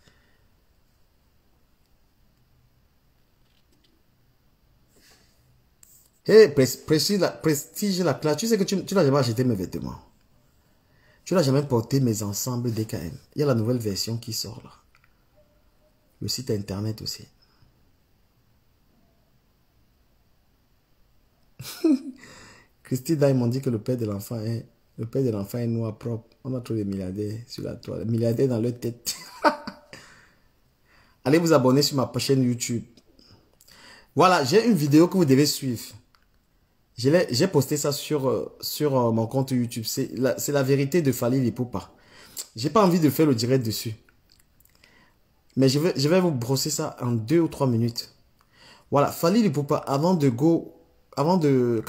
Hey, prestige la classe. Tu sais que tu n'as jamais acheté mes vêtements. Tu n'as jamais porté mes ensembles DKM. Il y a la nouvelle version qui sort là. Le site internet aussi. Christy Dye m'ont dit que le père de l'enfant est noir propre. On a trop de milliardaires sur la toile. Milliardaires dans leur tête. Allez vous abonner sur ma chaîne YouTube. Voilà, j'ai une vidéo que vous devez suivre. J'ai posté ça sur mon compte YouTube. C'est la vérité de Fally Ipupa. J'ai pas envie de faire le direct dessus. Mais je vais vous brosser ça en 2 ou 3 minutes. Voilà, Fally Ipupa, quand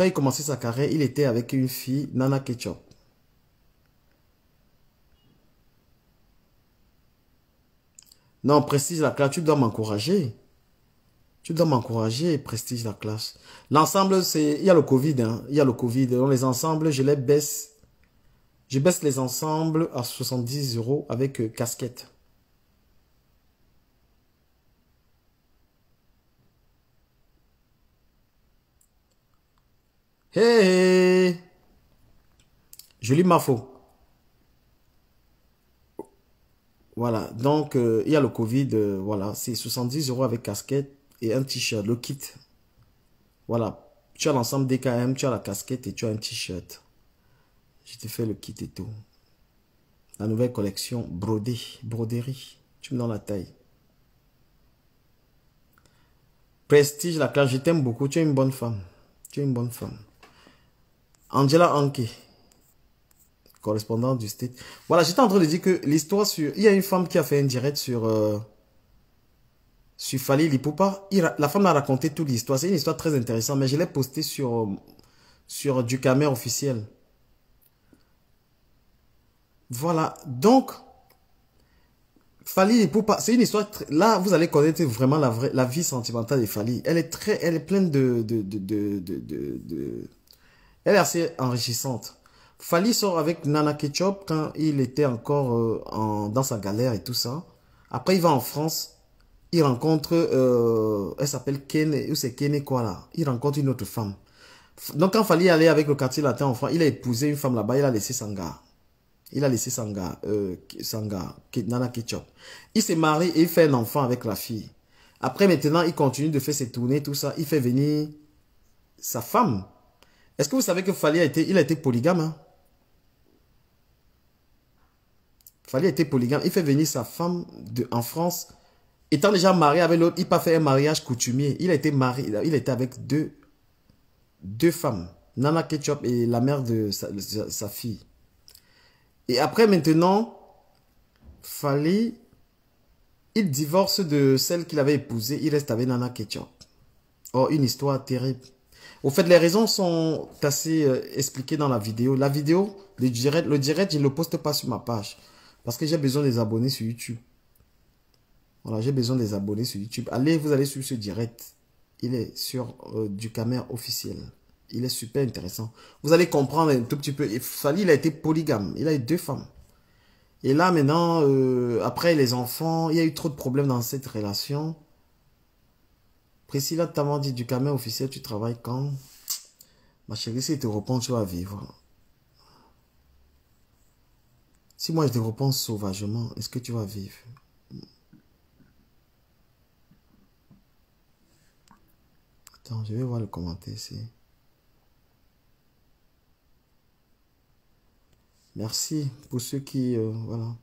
il commençait sa carrière, il était avec une fille, Nana Ketchup. Non, Prestige la classe, tu dois m'encourager. Tu dois m'encourager, Prestige la classe. L'ensemble, il y a le Covid, hein. Il y a le Covid. Donc les ensembles, je les baisse. Je baisse les ensembles à 70 € avec casquette. Hey! Je lis ma faux. Voilà, donc il y a le Covid, voilà, c'est 70 € avec casquette et un t-shirt, le kit. Voilà, tu as l'ensemble DKM, tu as la casquette et tu as un t-shirt. Je te fais le kit et tout. La nouvelle collection broderie. Tu me donnes la taille. Prestige, la classe, je t'aime beaucoup, tu es une bonne femme. Tu es une bonne femme. Angela Anke, correspondante du State. Voilà, j'étais en train de dire que l'histoire sur... Il y a une femme qui a fait un direct sur Fally Ipupa. La femme a raconté toute l'histoire. C'est une histoire très intéressante, mais je l'ai posté sur du caméra officiel. Voilà, donc, Fally Ipupa, c'est une histoire... Là, vous allez connaître vraiment la vie sentimentale de Fally. Elle est pleine elle est assez enrichissante. Fally sort avec Nana Ketchup quand il était encore dans sa galère et tout ça. Après, il va en France. Il rencontre, elle s'appelle Ken, ou c'est Ken quoi là. Il rencontre une autre femme. Donc quand Fally allait avec le quartier latin en France, il a épousé une femme là-bas, il a laissé son gars. Il a laissé son gars, Nana Ketchup. Il s'est marié et il fait un enfant avec la fille. Après maintenant, il continue de faire ses tournées, tout ça. Il fait venir sa femme. Est-ce que vous savez que Fally a été polygame, hein? Fally a été polygame. Il fait venir sa femme en France. Étant déjà marié avec l'autre, il n'a pas fait un mariage coutumier. Il a été marié, il était avec deux femmes. Nana Ketchup et la mère de sa fille. Et après maintenant, Fally, il divorce de celle qu'il avait épousée. Il reste avec Nana Ketchup. Oh, une histoire terrible. Au fait, les raisons sont assez expliquées dans la vidéo. La vidéo, le direct, je ne le poste pas sur ma page. Parce que j'ai besoin des abonnés sur YouTube. Voilà, j'ai besoin des abonnés sur YouTube. Vous allez suivre ce direct. Il est sur du caméra officiel. Il est super intéressant. Vous allez comprendre un tout petit peu. Fally, il a été polygame. Il a eu 2 femmes. Et là, maintenant, après les enfants, il y a eu trop de problèmes dans cette relation. Priscilla t'a dit du caméra officiel, tu travailles quand? Ma chérie, si je te réponds, tu vas vivre. Si moi je te réponds sauvagement, est-ce que tu vas vivre? Attends, je vais voir le commentaire ici. Merci pour ceux qui... voilà.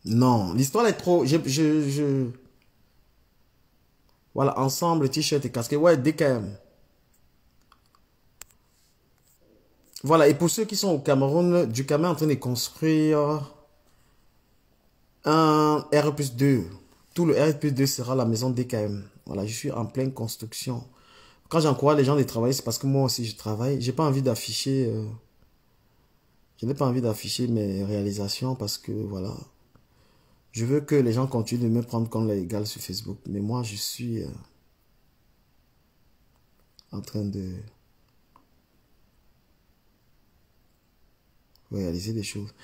Non, l'histoire est trop... Voilà, ensemble, t-shirt et casquette. Ouais, DKM. Voilà, et pour ceux qui sont au Cameroun, Ducama est en train de construire un R+2. Tout le R+2 sera la maison DKM. Voilà, je suis en pleine construction. Quand j'encourage les gens de travailler, c'est parce que moi aussi je travaille. J'ai pas envie d'afficher... je n'ai pas envie d'afficher mes réalisations parce que, voilà... Je veux que les gens continuent de me prendre comme l'égal sur Facebook. Mais moi, je suis en train de réaliser des choses.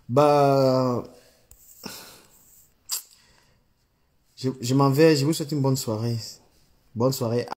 Bah, je m'en vais. Je vous souhaite une bonne soirée. Bonne soirée.